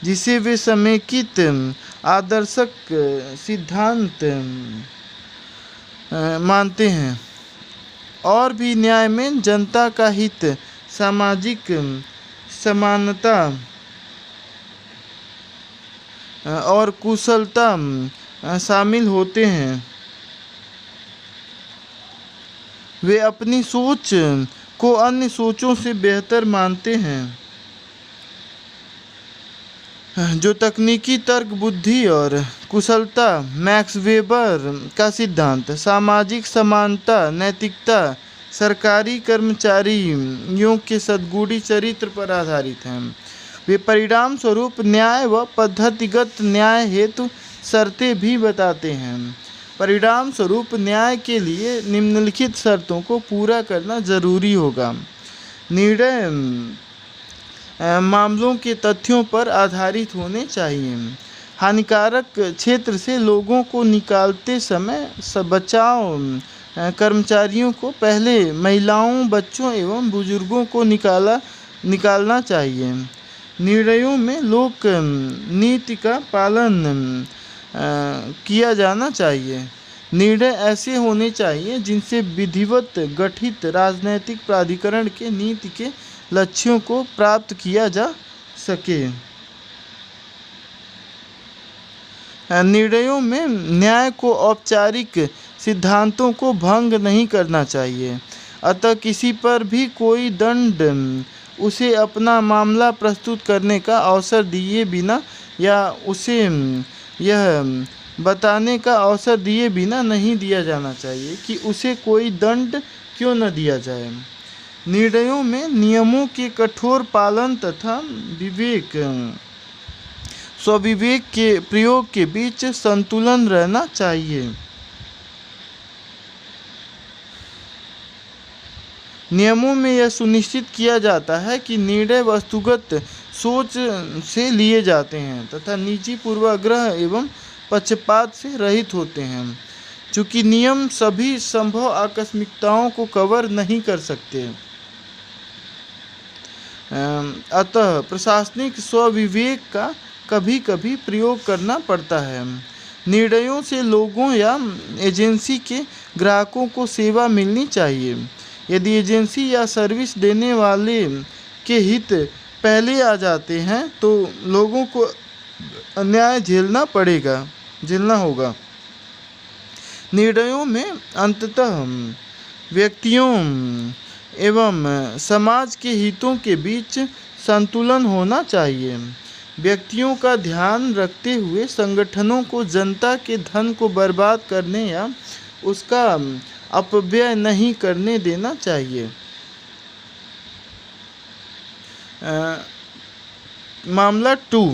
जिसे वे समेकित आदर्शक सिद्धांत मानते हैं। और भी न्याय में जनता का हित, सामाजिक समानता और कुशलता शामिल होते हैं। वे अपनी सोच को अन्य सोचों से बेहतर मानते हैं, जो तकनीकी तर्क बुद्धि और कुशलता, मैक्स वेबर का सिद्धांत, सामाजिक समानता, नैतिकता, सरकारी कर्मचारियों के सद्गुणी चरित्र पर आधारित हैं। वे परिणाम स्वरूप न्याय व पद्धतिगत न्याय हेतु शर्तें भी बताते हैं। परिणाम स्वरूप न्याय के लिए निम्नलिखित शर्तों को पूरा करना जरूरी होगा। निर्णय मामलों के तथ्यों पर आधारित होने चाहिए। हानिकारक क्षेत्र से लोगों को निकालते समय बचाव कर्मचारियों को पहले महिलाओं, बच्चों एवं बुजुर्गों को निकालना चाहिए। निर्णयों में लोक नीति का पालन किया जाना चाहिए। निर्णय ऐसे होने चाहिए जिनसे विधिवत गठित राजनैतिक प्राधिकरण के नीति के लक्ष्यों को प्राप्त किया जा सके। निर्णयों में न्याय को औपचारिक सिद्धांतों को भंग नहीं करना चाहिए। अतः किसी पर भी कोई दंड उसे अपना मामला प्रस्तुत करने का अवसर दिए बिना या उसे यह बताने का अवसर दिए बिना नहीं दिया जाना चाहिए कि उसे कोई दंड क्यों न दिया जाए। निर्णयों में नियमों के कठोर पालन तथा स्वविवेक के प्रयोग के बीच संतुलन रहना चाहिए। नियमों में यह सुनिश्चित किया जाता है कि निर्णय वस्तुगत सोच से लिए जाते हैं तथा निजी पूर्वाग्रह एवं पक्षपात से रहित होते हैं। चूँकि नियम सभी संभव आकस्मिकताओं को कवर नहीं कर सकते, अतः प्रशासनिक स्वविवेक का कभी कभी प्रयोग करना पड़ता है। निर्णयों से लोगों या एजेंसी के ग्राहकों को सेवा मिलनी चाहिए। यदि एजेंसी या सर्विस देने वाले के हित पहले आ जाते हैं तो लोगों को अन्याय झेलना होगा। निर्णयों में अंततः व्यक्तियों एवं समाज के हितों के बीच संतुलन होना चाहिए। व्यक्तियों का ध्यान रखते हुए संगठनों को जनता के धन को बर्बाद करने या उसका अपव्यय नहीं करने देना चाहिए। मामला 2।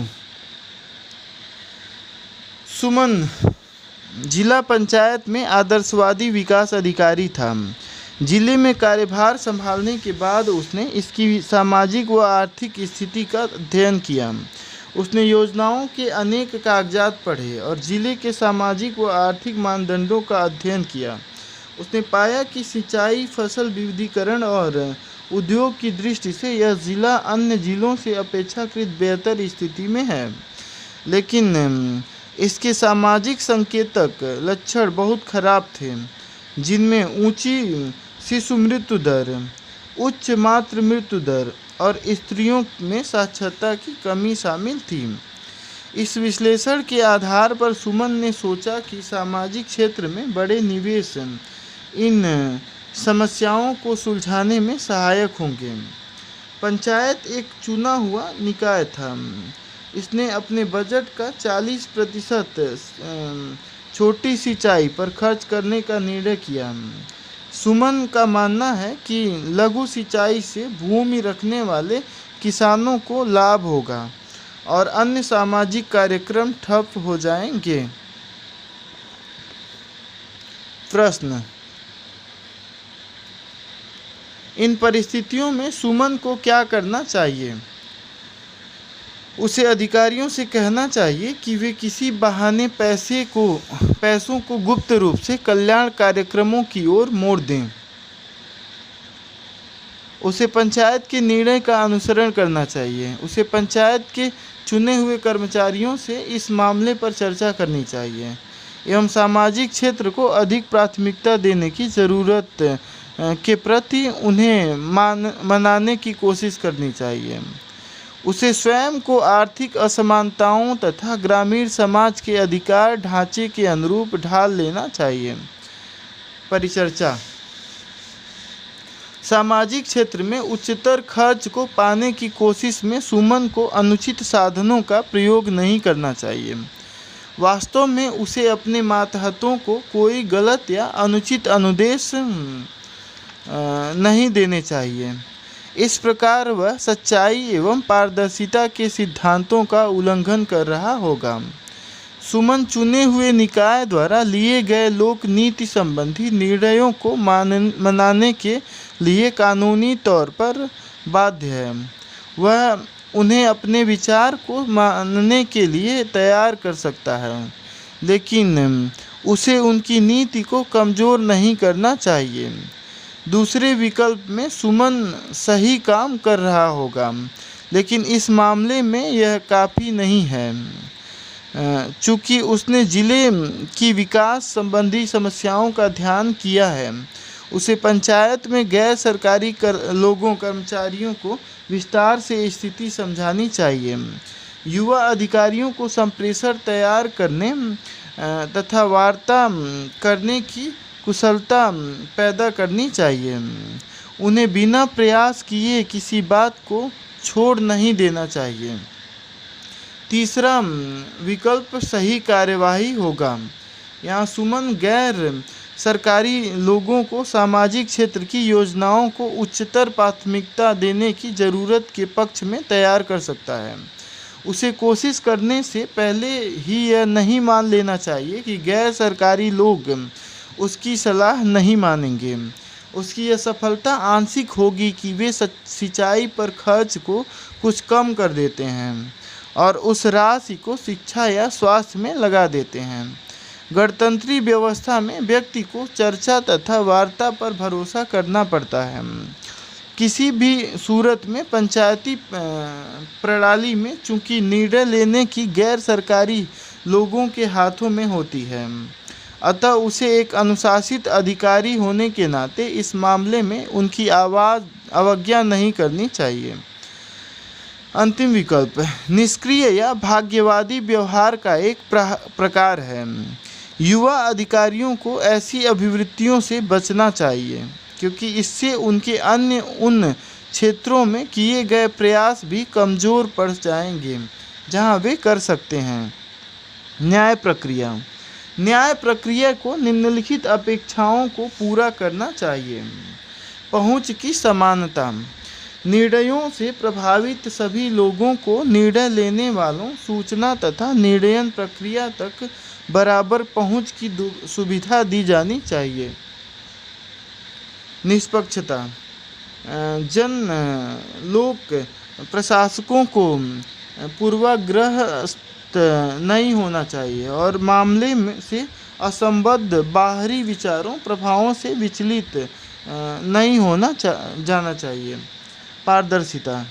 सुमन जिला पंचायत में आदर्शवादी विकास अधिकारी था। जिले में कार्यभार संभालने के बाद उसने इसकी सामाजिक व आर्थिक स्थिति का अध्ययन किया। उसने योजनाओं के अनेक कागजात पढ़े और जिले के सामाजिक व आर्थिक मानदंडों का अध्ययन किया। उसने पाया कि सिंचाई, फसल विविधीकरण और उद्योग की दृष्टि से यह जिला अन्य जिलों से अपेक्षाकृत बेहतर स्थिति में है, लेकिन इसके सामाजिक संकेतक लक्षण बहुत खराब थे, जिनमें ऊंची शिशु मृत्यु दर, उच्च मातृ मृत्यु दर और स्त्रियों में साक्षरता की कमी शामिल थी। इस विश्लेषण के आधार पर सुमन ने सोचा कि सामाजिक क्षेत्र में बड़े निवेश इन समस्याओं को सुलझाने में सहायक होंगे। पंचायत एक चुना हुआ निकाय था। इसने अपने बजट का 40% छोटी सिंचाई पर खर्च करने का निर्णय किया। सुमन का मानना है कि लघु सिंचाई से भूमि रखने वाले किसानों को लाभ होगा और अन्य सामाजिक कार्यक्रम ठप हो जाएंगे। प्रश्न: इन परिस्थितियों में सुमन को क्या करना चाहिए? उसे अधिकारियों से कहना चाहिए कि वे किसी बहाने पैसों को गुप्त रूप से कल्याण कार्यक्रमों की ओर मोड़ दें। उसे पंचायत के निर्णय का अनुसरण करना चाहिए। उसे पंचायत के चुने हुए कर्मचारियों से इस मामले पर चर्चा करनी चाहिए एवं सामाजिक क्षेत्र को अधिक प्राथमिकता देने की ज़रूरत के प्रति उन्हें मनाने की कोशिश करनी चाहिए। उसे स्वयं को आर्थिक असमानताओं तथा ग्रामीण समाज के अधिकार ढांचे के अनुरूप ढाल लेना चाहिए। परिचर्चा। सामाजिक क्षेत्र में उच्चतर खर्च को पाने की कोशिश में सुमन को अनुचित साधनों का प्रयोग नहीं करना चाहिए। वास्तव में उसे अपने मातहतों को कोई गलत या अनुचित अनुदेश नहीं देने चाहिए। इस प्रकार वह सच्चाई एवं पारदर्शिता के सिद्धांतों का उल्लंघन कर रहा होगा। सुमन चुने हुए निकाय द्वारा लिए गए लोक नीति संबंधी निर्णयों को मनाने के लिए कानूनी तौर पर बाध्य है। वह उन्हें अपने विचार को मानने के लिए तैयार कर सकता है, लेकिन उसे उनकी नीति को कमज़ोर नहीं करना चाहिए। दूसरे विकल्प में सुमन सही काम कर रहा होगा, लेकिन इस मामले में यह काफ़ी नहीं है। चूँकि उसने जिले की विकास संबंधी समस्याओं का ध्यान किया है, उसे पंचायत में गैर सरकारी कर्मचारियों को विस्तार से स्थिति समझानी चाहिए। युवा अधिकारियों को संप्रेषण तैयार करने तथा वार्ता करने की कुशलता पैदा करनी चाहिए। उन्हें बिना प्रयास किए किसी बात को छोड़ नहीं देना चाहिए। तीसरा विकल्प सही कार्यवाही होगा। यहाँ सुमन गैर सरकारी लोगों को सामाजिक क्षेत्र की योजनाओं को उच्चतर प्राथमिकता देने की ज़रूरत के पक्ष में तैयार कर सकता है। उसे कोशिश करने से पहले ही यह नहीं मान लेना चाहिए कि गैर सरकारी लोग उसकी सलाह नहीं मानेंगे। उसकी यह सफलता आंशिक होगी कि वे सिंचाई पर खर्च को कुछ कम कर देते हैं और उस राशि को शिक्षा या स्वास्थ्य में लगा देते हैं। गणतंत्री व्यवस्था में व्यक्ति को चर्चा तथा वार्ता पर भरोसा करना पड़ता है। किसी भी सूरत में पंचायती प्रणाली में चूंकि निर्णय लेने की गैर सरकारी लोगों के हाथों में होती है, अतः उसे एक अनुशासित अधिकारी होने के नाते इस मामले में उनकी अवज्ञा नहीं करनी चाहिए। अंतिम विकल्प निष्क्रिय या भाग्यवादी व्यवहार का एक प्रकार है। युवा अधिकारियों को ऐसी अभिवृत्तियों से बचना चाहिए, क्योंकि इससे उनके अन्य उन क्षेत्रों में किए गए प्रयास भी कमज़ोर पड़ जाएंगे जहां वे कर सकते हैं। न्याय प्रक्रिया को निम्नलिखित अपेक्षाओं को पूरा करना चाहिए। पहुंच की समानता। निर्णयों से प्रभावित सभी लोगों को निर्णय लेने वालों, सूचना तथा निर्णय प्रक्रिया तक बराबर पहुंच की सुविधा दी जानी चाहिए। निष्पक्षता। लोक प्रशासकों को पूर्वाग्रस्त नहीं होना चाहिए और मामले में से असंबद्ध बाहरी विचारों प्रभावों से विचलित नहीं होना जाना चाहिए। पारदर्शिता।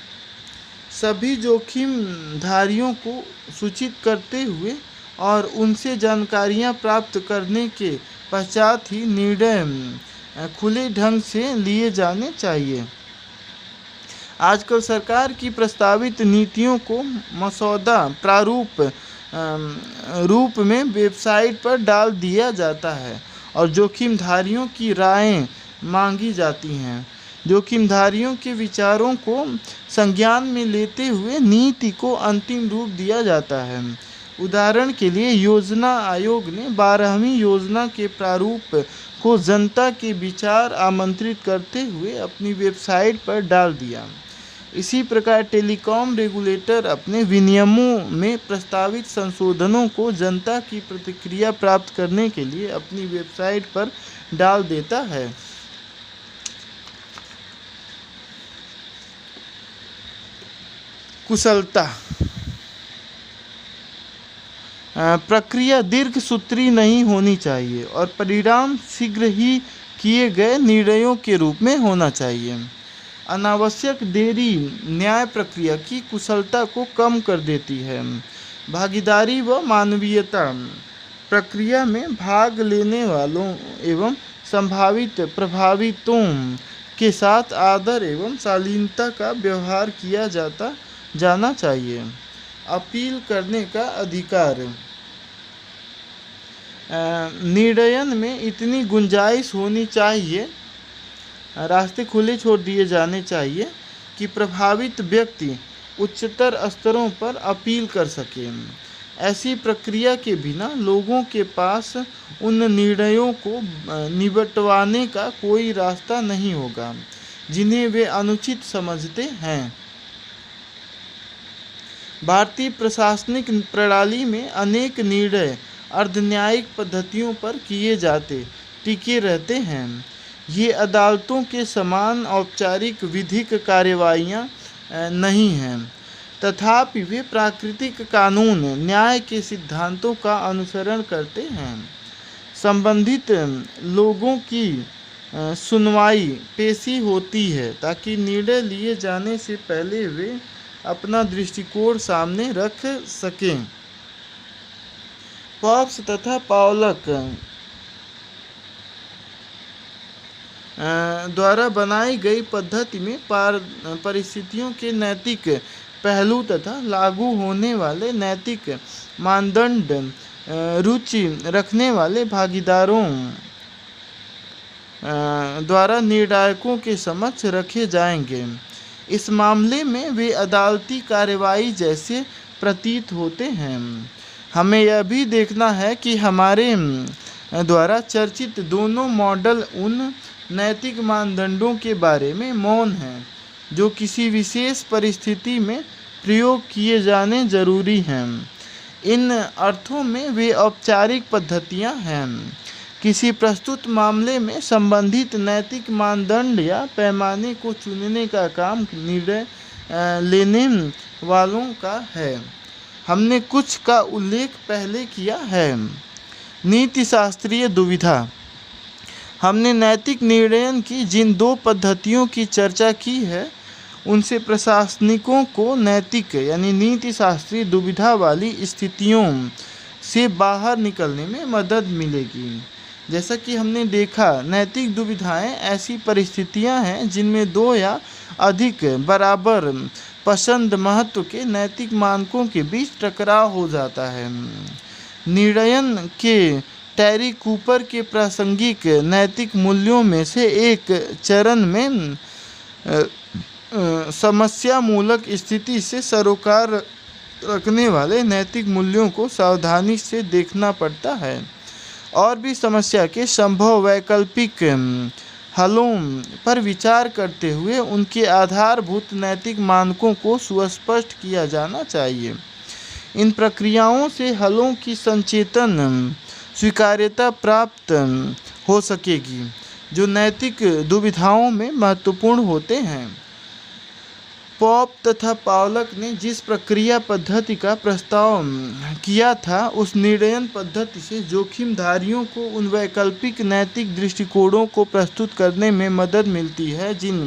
सभी जोखिमधारियों को सूचित करते हुए और उनसे जानकारियां प्राप्त करने के पश्चात ही निर्णय खुले ढंग से लिए जाने चाहिए। आजकल सरकार की प्रस्तावित नीतियों को मसौदा प्रारूप रूप में वेबसाइट पर डाल दिया जाता है और जोखिमधारियों की रायें मांगी जाती हैं। जोखिमधारियों के विचारों को संज्ञान में लेते हुए नीति को अंतिम रूप दिया जाता है। उदाहरण के लिए योजना आयोग ने 12वीं योजना के प्रारूप को जनता के विचार आमंत्रित करते हुए अपनी वेबसाइट पर डाल दिया। इसी प्रकार टेलीकॉम रेगुलेटर अपने विनियमों में प्रस्तावित संशोधनों को जनता की प्रतिक्रिया प्राप्त करने के लिए अपनी वेबसाइट पर डाल देता है। कुशलता। प्रक्रिया दीर्घसूत्री नहीं होनी चाहिए और परिणाम शीघ्र ही किए गए निर्णयों के रूप में होना चाहिए। अनावश्यक देरी न्याय प्रक्रिया की कुशलता को कम कर देती है। भागीदारी व मानवीयता प्रक्रिया में भाग लेने वालों एवं संभावित प्रभावितों के साथ आदर एवं शालीनता का व्यवहार किया जाना चाहिए। अपील करने का अधिकार। निर्णयन में इतनी गुंजाइश होनी चाहिए, रास्ते खुले छोड़ दिए जाने चाहिए कि प्रभावित व्यक्ति उच्चतर स्तरों पर अपील कर सके। ऐसी प्रक्रिया के बिना लोगों के पास उन निर्णयों को निबटवाने का कोई रास्ता नहीं होगा जिन्हें वे अनुचित समझते हैं। भारतीय प्रशासनिक प्रणाली में अनेक निर्णय अर्धन्यायिक पद्धतियों पर किए जाते टिके रहते हैं। ये अदालतों के समान औपचारिक विधिक कार्यवाहियाँ नहीं हैं, तथापि वे प्राकृतिक कानून न्याय के सिद्धांतों का अनुसरण करते हैं। संबंधित लोगों की सुनवाई पेशी होती है ताकि निर्णय लिए जाने से पहले वे अपना दृष्टिकोण सामने रख सकें। पॉप्स तथा पावलक द्वारा बनाई गई पद्धति में परिस्थितियों के नैतिक पहलू तथा लागू होने वाले नैतिक मानदंड रुचि रखने वाले भागीदारों द्वारा निर्णायकों के समक्ष रखे जाएंगे। इस मामले में वे अदालती कार्यवाही जैसे प्रतीत होते हैं। हमें यह भी देखना है कि हमारे द्वारा चर्चित दोनों मॉडल उन नैतिक मानदंडों के बारे में मौन हैं जो किसी विशेष परिस्थिति में प्रयोग किए जाने जरूरी हैं। इन अर्थों में वे औपचारिक पद्धतियां हैं। किसी प्रस्तुत मामले में संबंधित नैतिक मानदंड या पैमाने को चुनने का काम निर्णय लेने वालों का है। हमने कुछ का उल्लेख पहले किया है। नीति शास्त्रीय दुविधा। हमने नैतिक निर्णयन की जिन दो पद्धतियों की चर्चा की है उनसे प्रशासनिकों को नैतिक यानी नीति शास्त्रीय दुविधा वाली स्थितियों से बाहर निकलने में मदद मिलेगी। जैसा कि हमने देखा, नैतिक दुविधाएं ऐसी परिस्थितियां हैं जिनमें दो या अधिक बराबर पसंद महत्व के नैतिक मानकों के बीच टकराव हो जाता है। निर्णयन के टेरी कूपर के प्रासंगिक नैतिक मूल्यों में से एक चरण में समस्या मूलक स्थिति से सरोकार रखने वाले नैतिक मूल्यों को सावधानी से देखना पड़ता है और भी समस्या के संभव वैकल्पिक हलों पर विचार करते हुए उनके आधारभूत नैतिक मानकों को सुस्पष्ट किया जाना चाहिए। इन प्रक्रियाओं से हलों की संचेतन स्वीकार्यता प्राप्त हो सकेगी जो नैतिक दुविधाओं में महत्वपूर्ण होते हैं। पॉप तथा पावलक ने जिस प्रक्रिया पद्धति का प्रस्ताव किया था उस निर्णयन पद्धति से जोखिमधारियों को उन वैकल्पिक नैतिक दृष्टिकोणों को प्रस्तुत करने में मदद मिलती है जिन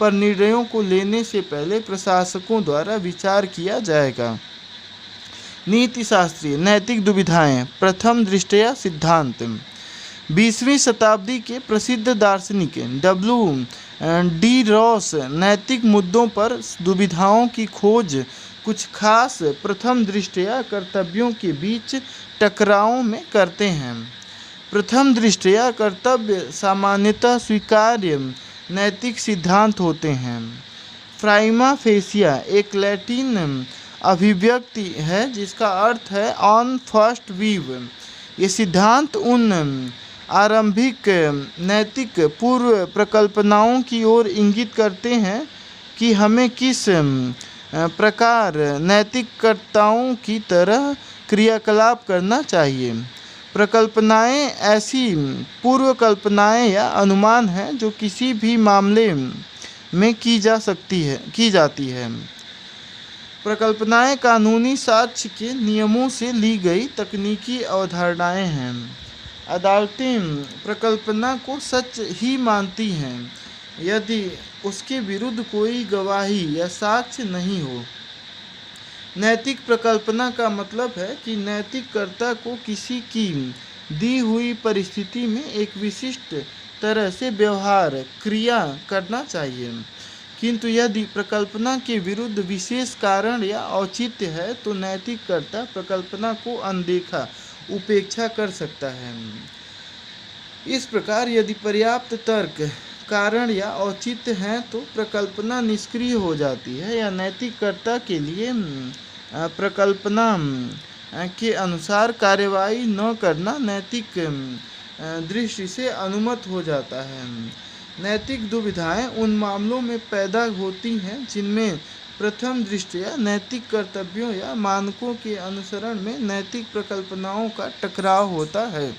पर निर्णयों को लेने से पहले प्रशासकों द्वारा विचार किया जाएगा। नीति शास्त्रीय नैतिक दुविधाएं। प्रथम दृष्टया सिद्धांत। 20वीं शताब्दी के प्रसिद्ध दार्शनिक W.D. रॉस नैतिक मुद्दों पर दुविधाओं की खोज कुछ खास प्रथम दृष्टया कर्तव्यों के बीच टकरावों में करते हैं। प्रथम दृष्टया कर्तव्य सामान्यतः स्वीकार्य नैतिक सिद्धांत होते हैं। प्राइमा फेसिया एक लैटिन अभिव्यक्ति है जिसका अर्थ है ऑन फर्स्ट व्यू। ये सिद्धांत उन आरंभिक नैतिक पूर्व प्रकल्पनाओं की ओर इंगित करते हैं कि हमें किस प्रकार नैतिकताओं की तरह क्रियाकलाप करना चाहिए। प्रकल्पनाएं ऐसी पूर्व कल्पनाएं या अनुमान हैं जो किसी भी मामले में की जाती है। प्रकल्पनाएं कानूनी साक्ष्य के नियमों से ली गई तकनीकी अवधारणाएं हैं। अदालतें प्रकल्पना को सच ही मानती हैं यदि उसके विरुद्ध कोई गवाही या साक्ष्य नहीं हो। नैतिक प्रकल्पना का मतलब है कि नैतिक कर्ता को किसी की दी हुई परिस्थिति में एक विशिष्ट तरह से व्यवहार क्रिया करना चाहिए, किंतु यदि प्रकल्पना के विरुद्ध विशेष कारण या औचित्य है तो नैतिक कर्ता प्रकल्पना को अनदेखा उपेक्षा कर सकता है। इस प्रकार यदि पर्याप्त तर्क कारण या औचित्य हैं तो प्रकल्पना निष्क्रिय हो जाती है या नैतिक कर्ता के लिए प्रकल्पना के अनुसार कार्यवाही न करना नैतिक दृष्टि से अनुमत हो जाता है। नैतिक दुविधाएं उन मामलों में पैदा होती हैं जिनमें प्रथम दृष्टया नैतिक कर्तव्यों या मानकों के अनुसरण में नैतिक प्रकल्पनाओं का टकराव होता है।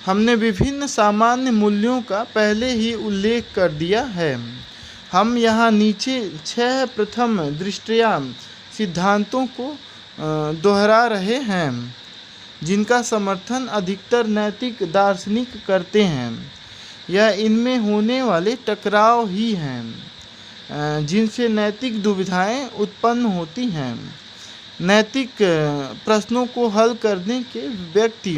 हमने विभिन्न सामान्य मूल्यों का पहले ही उल्लेख कर दिया है। हम यहाँ नीचे 6 प्रथम दृष्टया सिद्धांतों को दोहरा रहे हैं जिनका समर्थन अधिकतर नैतिक दार्शनिक करते हैं। यह इनमें होने वाले टकराव ही हैं जिनसे नैतिक दुविधाएं उत्पन्न होती हैं। नैतिक प्रश्नों को हल करने के व्यक्ति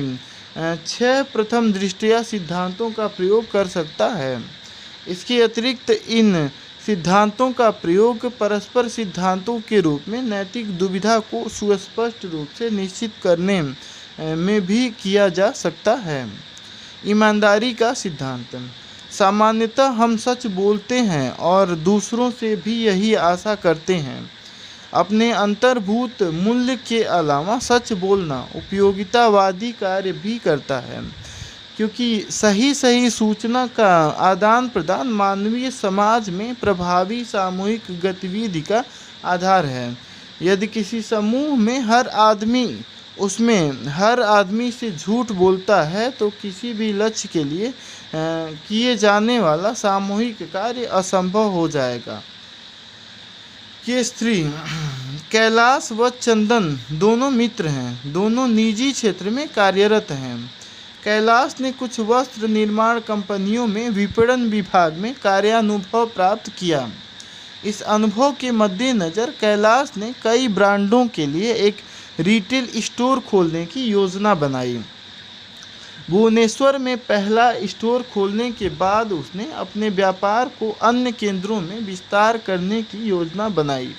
6 प्रथम दृष्टया सिद्धांतों का प्रयोग कर सकता है। इसके अतिरिक्त इन सिद्धांतों का प्रयोग परस्पर सिद्धांतों के रूप में नैतिक दुविधा को सुस्पष्ट रूप से निश्चित करने में भी किया जा सकता है। ईमानदारी का सिद्धांत। सामान्यतः हम सच बोलते हैं और दूसरों से भी यही आशा करते हैं। अपने अंतर्भूत मूल्य के अलावा सच बोलना उपयोगितावादी कार्य भी करता है, क्योंकि सही सूचना का आदान प्रदान मानवीय समाज में प्रभावी सामूहिक गतिविधि का आधार है। यदि किसी समूह में हर आदमी से झूठ बोलता है तो किसी भी लक्ष्य के लिए किए जाने वाला सामूहिक कार्य असंभव हो जाएगा। ये स्त्री कैलाश व चंदन दोनों मित्र हैं, दोनों निजी क्षेत्र में कार्यरत हैं। कैलाश ने कुछ वस्त्र निर्माण कंपनियों में विपणन विभाग में कार्यानुभव प्राप्त किया। इस अनुभव के मद्देनज़र कैलाश ने कई ब्रांडों के लिए एक रिटेल स्टोर खोलने की योजना बनाई। भुवनेश्वर में पहला स्टोर खोलने के बाद उसने अपने व्यापार को अन्य केंद्रों में विस्तार करने की योजना बनाई,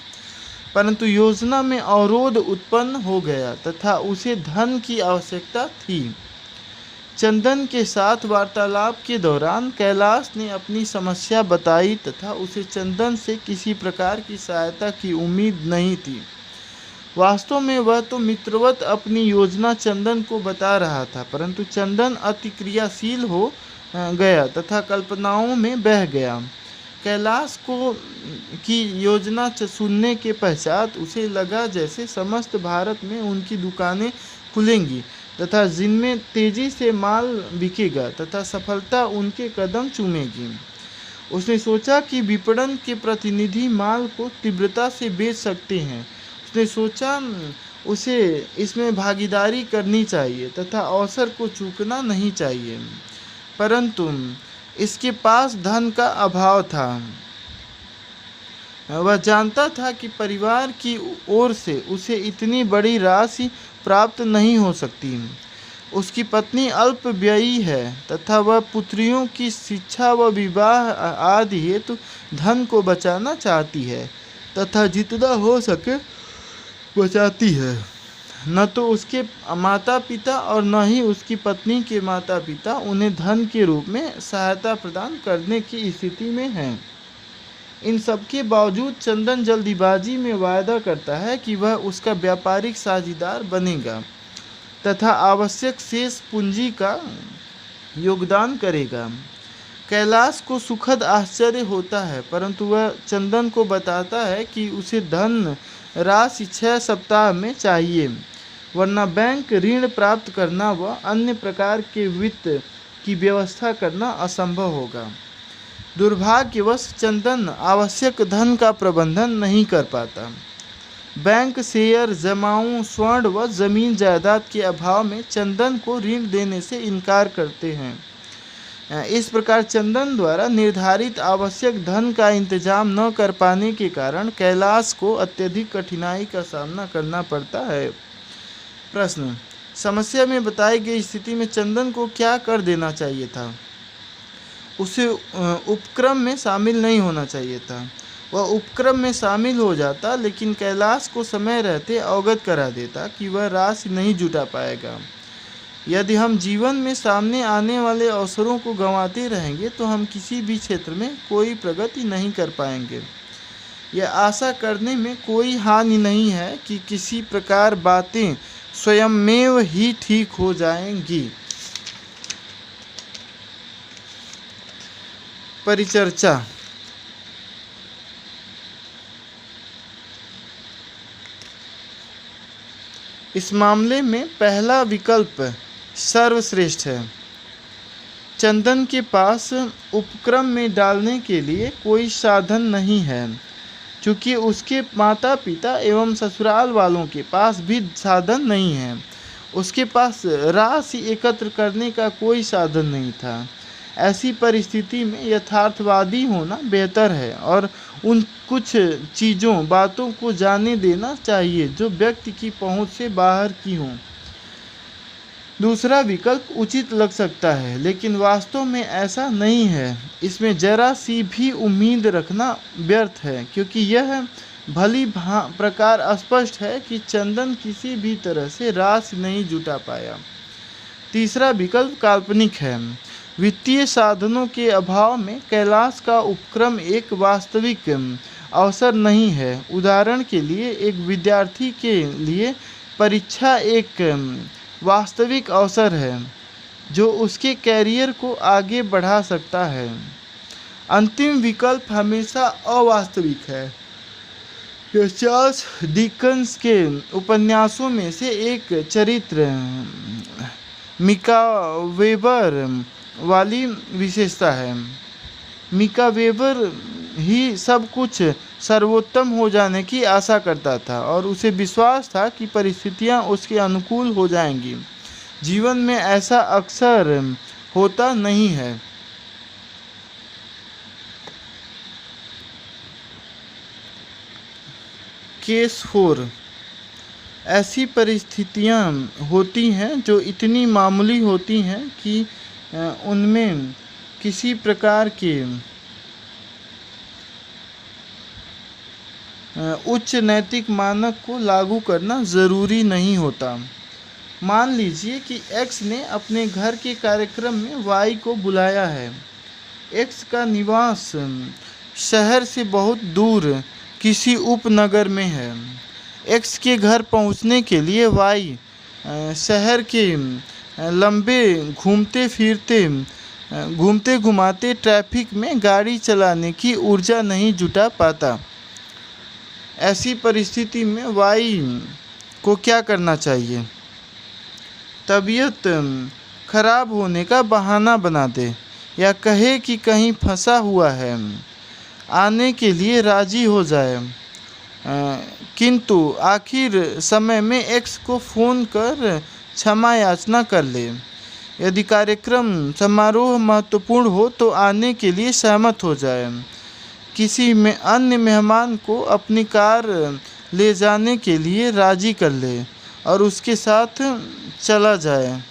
परंतु योजना में अवरोध उत्पन्न हो गया तथा उसे धन की आवश्यकता थी। चंदन के साथ वार्तालाप के दौरान कैलाश ने अपनी समस्या बताई तथा उसे चंदन से किसी प्रकार की सहायता की उम्मीद नहीं थी। वास्तव में वह तो मित्रवत अपनी योजना चंदन को बता रहा था, परंतु चंदन अति क्रियाशील हो गया तथा कल्पनाओं में बह गया। कैलाश की योजना सुनने के पश्चात उसे लगा जैसे समस्त भारत में उनकी दुकानें खुलेंगी तथा जिनमें तेजी से माल बिकेगा तथा सफलता उनके कदम चूमेगी। उसने सोचा कि विपणन के प्रतिनिधि माल को तीव्रता से बेच सकते हैं। उसने सोचा उसे इसमें भागीदारी करनी चाहिए तथा अवसर को चूकना नहीं चाहिए, परंतु इसके पास धन का अभाव था। वह जानता था कि परिवार की ओर से उसे इतनी बड़ी राशि प्राप्त नहीं हो सकती। उसकी पत्नी अल्पव्ययी है तथा वह पुत्रियों की शिक्षा व विवाह आदि हेतु धन को बचाना चाहती है तथा जितना हो सके बचाती है। न तो उसके माता पिता और न ही उसकी पत्नी के माता पिता उन्हें धन के रूप में सहायता प्रदान करने की स्थिति में हैं। इन सबके बावजूद चंदन जल्दीबाजी में वायदा करता है कि वह उसका व्यापारिक साझीदार बनेगा तथा आवश्यक शेष पूंजी का योगदान करेगा। कैलाश को सुखद आश्चर्य होता है, परंतु वह चंदन को बताता है कि उसे धन राशि 6 सप्ताह में चाहिए, वरना बैंक ऋण प्राप्त करना व अन्य प्रकार के वित्त की व्यवस्था करना असंभव होगा। दुर्भाग्यवश चंदन आवश्यक धन का प्रबंधन नहीं कर पाता। बैंक शेयर, जमाओं, स्वर्ण व जमीन जायदाद के अभाव में चंदन को ऋण देने से इनकार करते हैं। इस प्रकार चंदन द्वारा निर्धारित आवश्यक धन का इंतजाम न कर पाने के कारण कैलाश को अत्यधिक कठिनाई का सामना करना पड़ता है। प्रश्न: समस्या में बताई गई स्थिति में चंदन को क्या कर देना चाहिए था? उसे उपक्रम में शामिल नहीं होना चाहिए था। वह उपक्रम में शामिल हो जाता, लेकिन कैलाश को समय रहते अवगत करा देता कि वह राशि नहीं जुटा पाएगा। यदि हम जीवन में सामने आने वाले अवसरों को गंवाते रहेंगे तो हम किसी भी क्षेत्र में कोई प्रगति नहीं कर पाएंगे। यह आशा करने में कोई हानि नहीं है कि किसी प्रकार बातें स्वयमेव ही ठीक हो जाएंगी। परिचर्चा। इस मामले में पहला विकल्प सर्वश्रेष्ठ है। चंदन के पास उपक्रम में डालने के लिए कोई साधन नहीं है, क्योंकि उसके माता पिता एवं ससुराल वालों के पास भी साधन नहीं है। उसके पास राशि एकत्र करने का कोई साधन नहीं था। ऐसी परिस्थिति में यथार्थवादी होना बेहतर है और उन कुछ चीज़ों, बातों को जाने देना चाहिए जो व्यक्ति की पहुंच से बाहर की हों। दूसरा विकल्प उचित लग सकता है, लेकिन वास्तव में ऐसा नहीं है। इसमें जरा सी भी उम्मीद रखना व्यर्थ है, क्योंकि यह भली प्रकार स्पष्ट है कि चंदन किसी भी तरह से राशि नहीं जुटा पाया। तीसरा विकल्प काल्पनिक है। वित्तीय साधनों के अभाव में कैलाश का उपक्रम एक वास्तविक अवसर नहीं है। उदाहरण के लिए, एक विद्यार्थी के लिए परीक्षा एक वास्तविक अवसर है जो उसके कैरियर को आगे बढ़ा सकता है। अंतिम विकल्प हमेशा अवास्तविक है। यह चार्ल्स डिकन्स के उपन्यासों में से एक चरित्र मिका वेबर वाली विशेषता है। मिका वेबर ही सब कुछ सर्वोत्तम हो जाने की आशा करता था और उसे विश्वास था कि परिस्थितियां उसके अनुकूल हो जाएंगी। जीवन में ऐसा अक्सर होता नहीं है। केस 4। ऐसी परिस्थितियां होती हैं जो इतनी मामूली होती हैं कि उनमें किसी प्रकार के उच्च नैतिक मानक को लागू करना ज़रूरी नहीं होता। मान लीजिए कि X ने अपने घर के कार्यक्रम में Y को बुलाया है। X का निवास शहर से बहुत दूर किसी उपनगर में है। X के घर पहुंचने के लिए Y शहर के लंबे घूमते घुमाते ट्रैफिक में गाड़ी चलाने की ऊर्जा नहीं जुटा पाता। ऐसी परिस्थिति में Y को क्या करना चाहिए? तबीयत खराब होने का बहाना बना दे या कहे कि कहीं फंसा हुआ है, आने के लिए राजी हो जाए। किंतु आखिर समय में X को फ़ोन कर क्षमा याचना कर ले। यदि कार्यक्रम समारोह महत्वपूर्ण हो तो आने के लिए सहमत हो जाए। किसी में अन्य मेहमान को अपनी कार ले जाने के लिए राजी कर ले और उसके साथ चला जाए।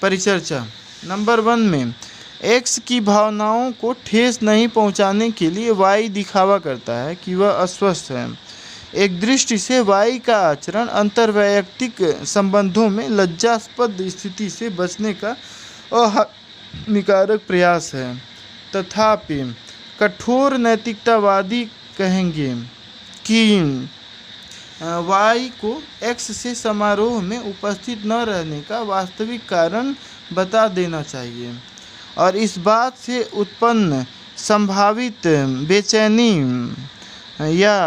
परिचर्चा। नंबर 1 में X की भावनाओं को ठेस नहीं पहुंचाने के लिए Y दिखावा करता है कि वह अस्वस्थ है। एक दृष्टि से Y का आचरण अंतर्वैयक्तिक संबंधों में लज्जास्पद स्थिति से बचने का हानिकारक प्रयास है। तथापि कठोर नैतिकतावादी कहेंगे कि Y को X से समारोह में उपस्थित न रहने का वास्तविक कारण बता देना चाहिए और इस बात से उत्पन्न संभावित बेचैनी या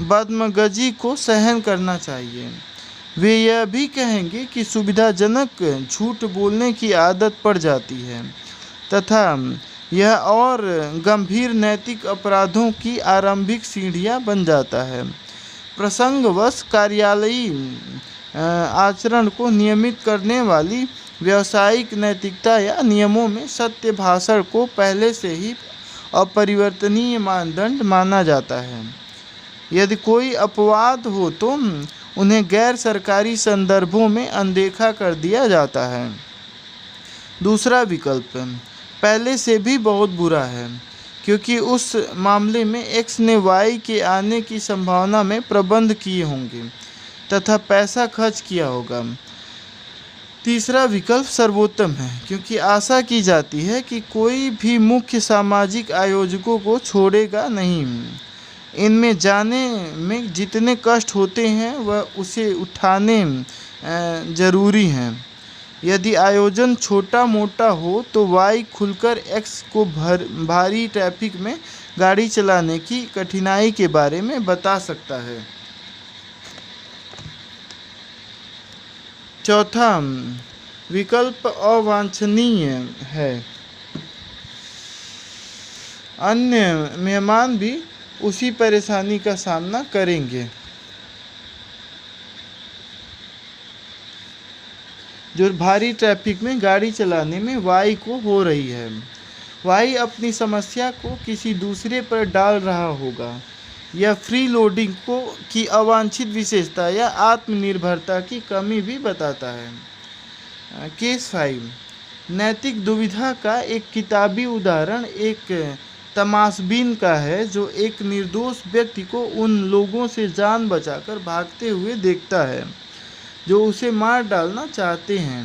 बदमगजी को सहन करना चाहिए। वे यह भी कहेंगे कि सुविधाजनक झूठ बोलने की आदत पड़ जाती है तथा यह और गंभीर नैतिक अपराधों की आरंभिक सीढ़ियां बन जाता है। प्रसंगवश कार्यालयी आचरण को नियमित करने वाली व्यावसायिक नैतिकता या नियमों में सत्य भाषण को पहले से ही अपरिवर्तनीय मानदंड माना जाता है। यदि कोई अपवाद हो तो उन्हें गैर सरकारी संदर्भों में अनदेखा कर दिया जाता है। दूसरा विकल्प पहले से भी बहुत बुरा है, क्योंकि उस मामले में एक्स ने वाई के आने की संभावना में प्रबंध किए होंगे तथा पैसा खर्च किया होगा। तीसरा विकल्प सर्वोत्तम है, क्योंकि आशा की जाती है कि कोई भी मुख्य सामाजिक आयोजकों को छोड़ेगा नहीं। इनमें जाने में जितने कष्ट होते हैं वह उसे उठाने जरूरी हैं। यदि आयोजन छोटा मोटा हो तो वाई खुलकर एक्स को भारी ट्रैफिक में गाड़ी चलाने की कठिनाई के बारे में बता सकता है। चौथा विकल्प अवांछनीय है। अन्य मेहमान भी उसी परेशानी का सामना करेंगे जो भारी ट्रैफिक में गाड़ी चलाने में वाई को हो रही है। वाई अपनी समस्या को किसी दूसरे पर डाल रहा होगा। यह फ्री लोडिंग की अवांछित विशेषता या आत्मनिर्भरता की कमी भी बताता है। केस 5 नैतिक दुविधा का एक किताबी उदाहरण एक तमाशबीन का है जो एक निर्दोष व्यक्ति को उन लोगों से जान बचाकर भागते हुए देखता है जो उसे मार डालना चाहते हैं।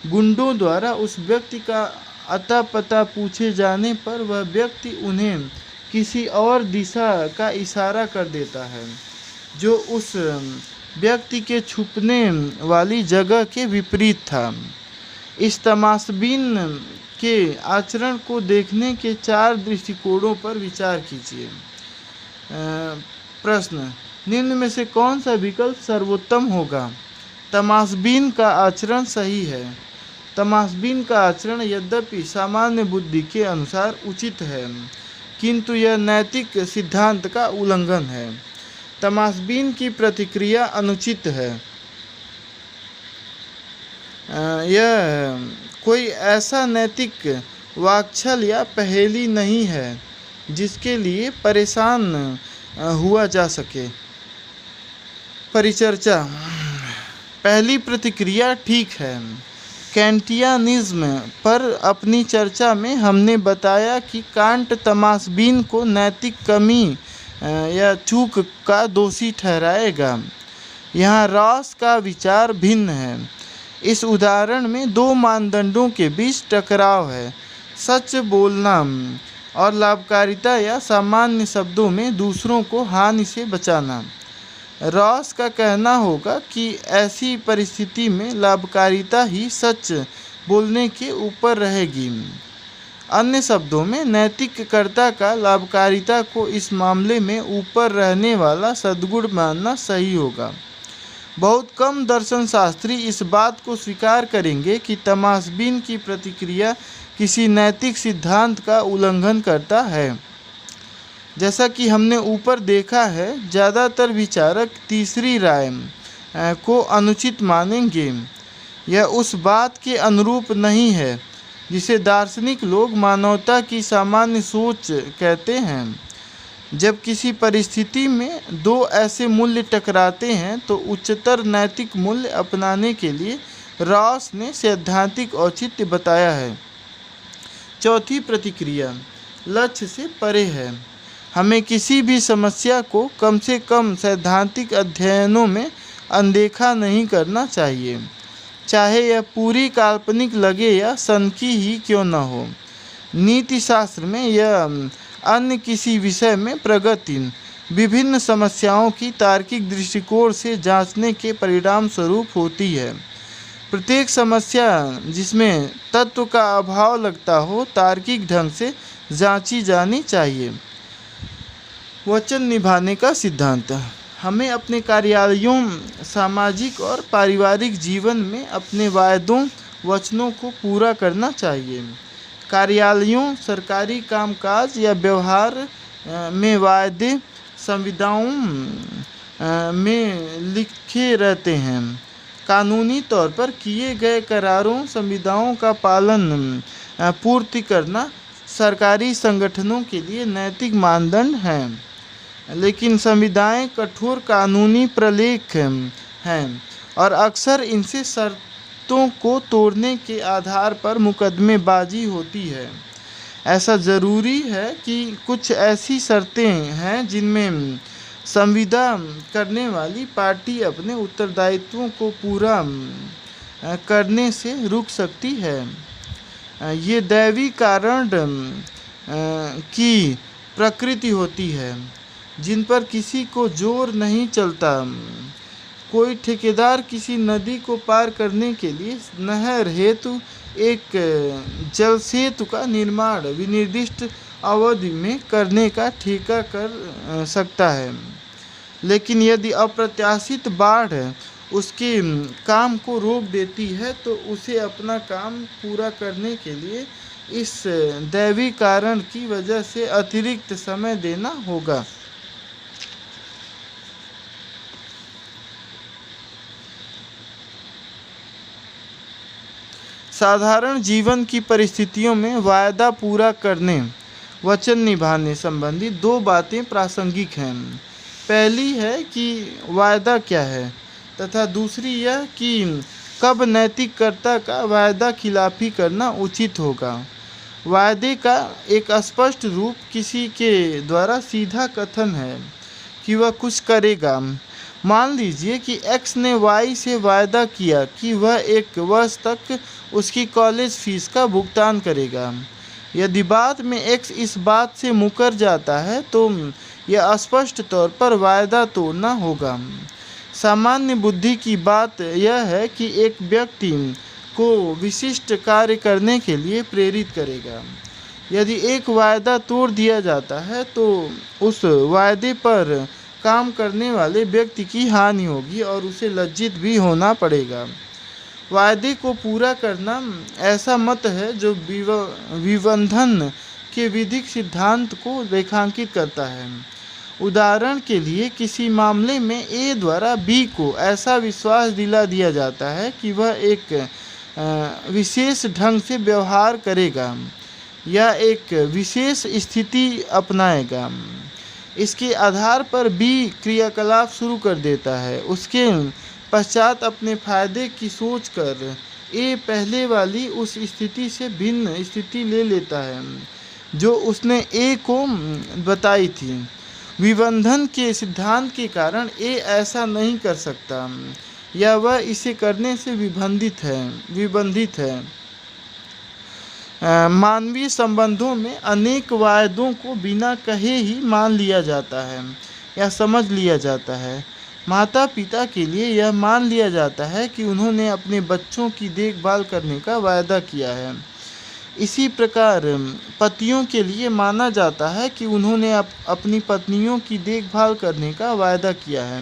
गुंडों द्वारा उस व्यक्ति का अता पता पूछे जाने पर वह व्यक्ति उन्हें किसी और दिशा का इशारा कर देता है जो उस व्यक्ति के छुपने वाली जगह के विपरीत था। इस तमाशबीन के आचरण को देखने के 4 दृष्टिकोणों पर विचार कीजिए। प्रश्न निम्न में से कौन सा विकल्प सर्वोत्तम होगा? तमाशबीन का आचरण सही है। तमाशबीन का आचरण यद्यपि सामान्य बुद्धि के अनुसार उचित है, किंतु यह नैतिक सिद्धांत का उल्लंघन है। तमाशबीन की प्रतिक्रिया अनुचित है। यह कोई ऐसा नैतिक वाक्छल या पहेली नहीं है जिसके लिए परेशान हुआ जा सके। परिचर्चा। पहली प्रतिक्रिया ठीक है। कैंटियानिज्म पर अपनी चर्चा में हमने बताया कि कांट तमाशबीन को नैतिक कमी या चूक का दोषी ठहराएगा। यहाँ रॉस का विचार भिन्न है। इस उदाहरण में 2 मानदंडों के बीच टकराव है, सच बोलना और लाभकारिता या सामान्य शब्दों में दूसरों को हानि से बचाना। रॉस का कहना होगा कि ऐसी परिस्थिति में लाभकारिता ही सच बोलने के ऊपर रहेगी। अन्य शब्दों में नैतिककर्ता का लाभकारिता को इस मामले में ऊपर रहने वाला सद्गुण मानना सही होगा। बहुत कम दर्शनशास्त्री इस बात को स्वीकार करेंगे कि तमाशबीन की प्रतिक्रिया किसी नैतिक सिद्धांत का उल्लंघन करता है। जैसा कि हमने ऊपर देखा है, ज़्यादातर विचारक तीसरी राय को अनुचित मानेंगे। यह उस बात के अनुरूप नहीं है जिसे दार्शनिक लोग मानवता की सामान्य सोच कहते हैं। जब किसी परिस्थिति में 2 ऐसे मूल्य टकराते हैं तो उच्चतर नैतिक मूल्य अपनाने के लिए रॉस ने सैद्धांतिक औचित्य बताया है। चौथी प्रतिक्रिया लक्ष्य से परे है। हमें किसी भी समस्या को कम से कम सैद्धांतिक अध्ययनों में अनदेखा नहीं करना चाहिए, चाहे यह पूरी काल्पनिक लगे या सनकी ही क्यों न हो। नीति शास्त्र में यह अन्य किसी विषय में प्रगति विभिन्न समस्याओं की तार्किक दृष्टिकोण से जांचने के परिणाम स्वरूप होती है। प्रत्येक समस्या जिसमें तत्व का अभाव लगता हो तार्किक ढंग से जांची जानी चाहिए। वचन निभाने का सिद्धांत। हमें अपने कार्यालयों, सामाजिक और पारिवारिक जीवन में अपने वायदों, वचनों को पूरा करना चाहिए। कार्यालयों, सरकारी कामकाज या व्यवहार में वायदे संविदाओं में लिखे रहते हैं। कानूनी तौर पर किए गए करारों संविदाओं का पालन पूर्ति करना सरकारी संगठनों के लिए नैतिक मानदंड हैं। लेकिन संविदाएं कठोर कानूनी प्रलेख हैं और अक्सर इनसे शर्तों को तोड़ने के आधार पर मुकदमेबाजी होती है। ऐसा ज़रूरी है कि कुछ ऐसी शर्तें हैं जिनमें संविदा करने वाली पार्टी अपने उत्तरदायित्वों को पूरा करने से रुक सकती है। ये दैवी कारण की प्रकृति होती है जिन पर किसी को जोर नहीं चलता। कोई ठेकेदार किसी नदी को पार करने के लिए नहर हेतु एक जल सेतु का निर्माण विनिर्दिष्ट अवधि में करने का ठेका कर सकता है, लेकिन यदि अप्रत्याशित बाढ़ उसके काम को रोक देती है तो उसे अपना काम पूरा करने के लिए इस दैवी कारण की वजह से अतिरिक्त समय देना होगा। साधारण जीवन की परिस्थितियों में वायदा पूरा करने, वचन निभाने संबंधी दो बातें प्रासंगिक हैं। पहली है कि वायदा क्या है तथा दूसरी यह कि कब नैतिककर्ता का वायदा खिलाफी करना उचित होगा। वायदे का एक स्पष्ट रूप किसी के द्वारा सीधा कथन है कि वह कुछ करेगा। मान लीजिए कि एक्स ने वाई से वायदा किया कि वह एक वर्ष तक उसकी कॉलेज फीस का भुगतान करेगा। यदि बाद में एक्स इस बात से मुकर जाता है तो यह स्पष्ट तौर पर वायदा तोड़ना होगा। सामान्य बुद्धि की बात यह है कि एक व्यक्ति को विशिष्ट कार्य करने के लिए प्रेरित करेगा। यदि एक वायदा तोड़ दिया जाता है तो उस वायदे पर काम करने वाले व्यक्ति की हानि होगी और उसे लज्जित भी होना पड़ेगा। वायदे को पूरा करना ऐसा मत है जो विबंधन के विधिक सिद्धांत को रेखांकित करता है। उदाहरण के लिए किसी मामले में ए द्वारा बी को ऐसा विश्वास दिला दिया जाता है कि वह एक विशेष ढंग से व्यवहार करेगा या एक विशेष स्थिति अपनाएगा। इसके आधार पर बी क्रियाकलाप शुरू कर देता है। उसके पश्चात अपने फायदे की सोचकर ए पहले वाली उस स्थिति से भिन्न स्थिति ले लेता है जो उसने ए को बताई थी। विबंधन के सिद्धांत के कारण ए ऐसा नहीं कर सकता या वह इसे करने से विबंधित है। मानवीय संबंधों में अनेक वायदों को बिना कहे ही मान लिया जाता है या समझ लिया जाता है। माता पिता के लिए यह मान लिया जाता है कि उन्होंने अपने बच्चों की देखभाल करने का वायदा किया है। इसी प्रकार पतियों के लिए माना जाता है कि उन्होंने अपनी पत्नियों की देखभाल करने का वायदा किया है।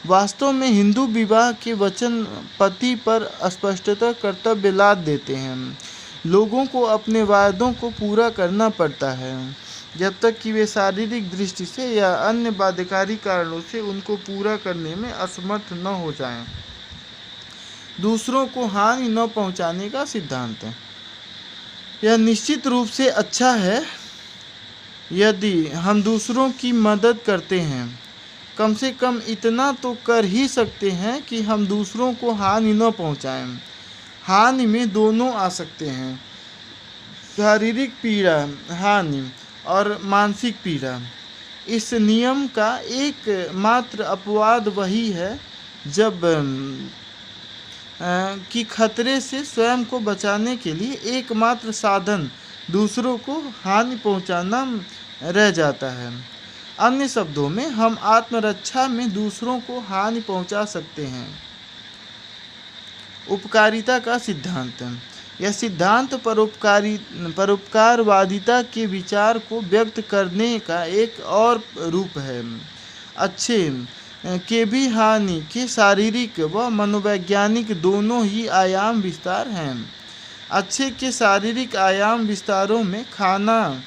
वास्तव में हिंदू विवाह के वचन पति पर स्पष्टतः कर्तव्य लाद देते हैं। लोगों को अपने वायदों को पूरा करना पड़ता है जब तक कि वे शारीरिक दृष्टि से या अन्य बाध्यकारी कारणों से उनको पूरा करने में असमर्थ न हो जाएं। दूसरों को हानि न पहुंचाने का सिद्धांत है। यह निश्चित रूप से अच्छा है यदि हम दूसरों की मदद करते हैं। कम से कम इतना तो कर ही सकते हैं कि हम दूसरों को हानि न पहुंचाएं। हानि में दोनों आ सकते हैं, शारीरिक पीड़ा हानि और मानसिक पीड़ा। इस नियम का एकमात्र अपवाद वही है जब कि खतरे से स्वयं को बचाने के लिए एकमात्र साधन दूसरों को हानि पहुंचाना रह जाता है। अन्य शब्दों में हम आत्मरक्षा में दूसरों को हानि पहुंचा सकते हैं। उपकारिता का सिद्धांत। यह सिद्धांत परोपकारवादिता के विचार को व्यक्त करने का एक और रूप है। अच्छे के भी हानि के शारीरिक व मनोवैज्ञानिक दोनों ही आयाम विस्तार हैं। अच्छे के शारीरिक आयाम विस्तारों में खाना,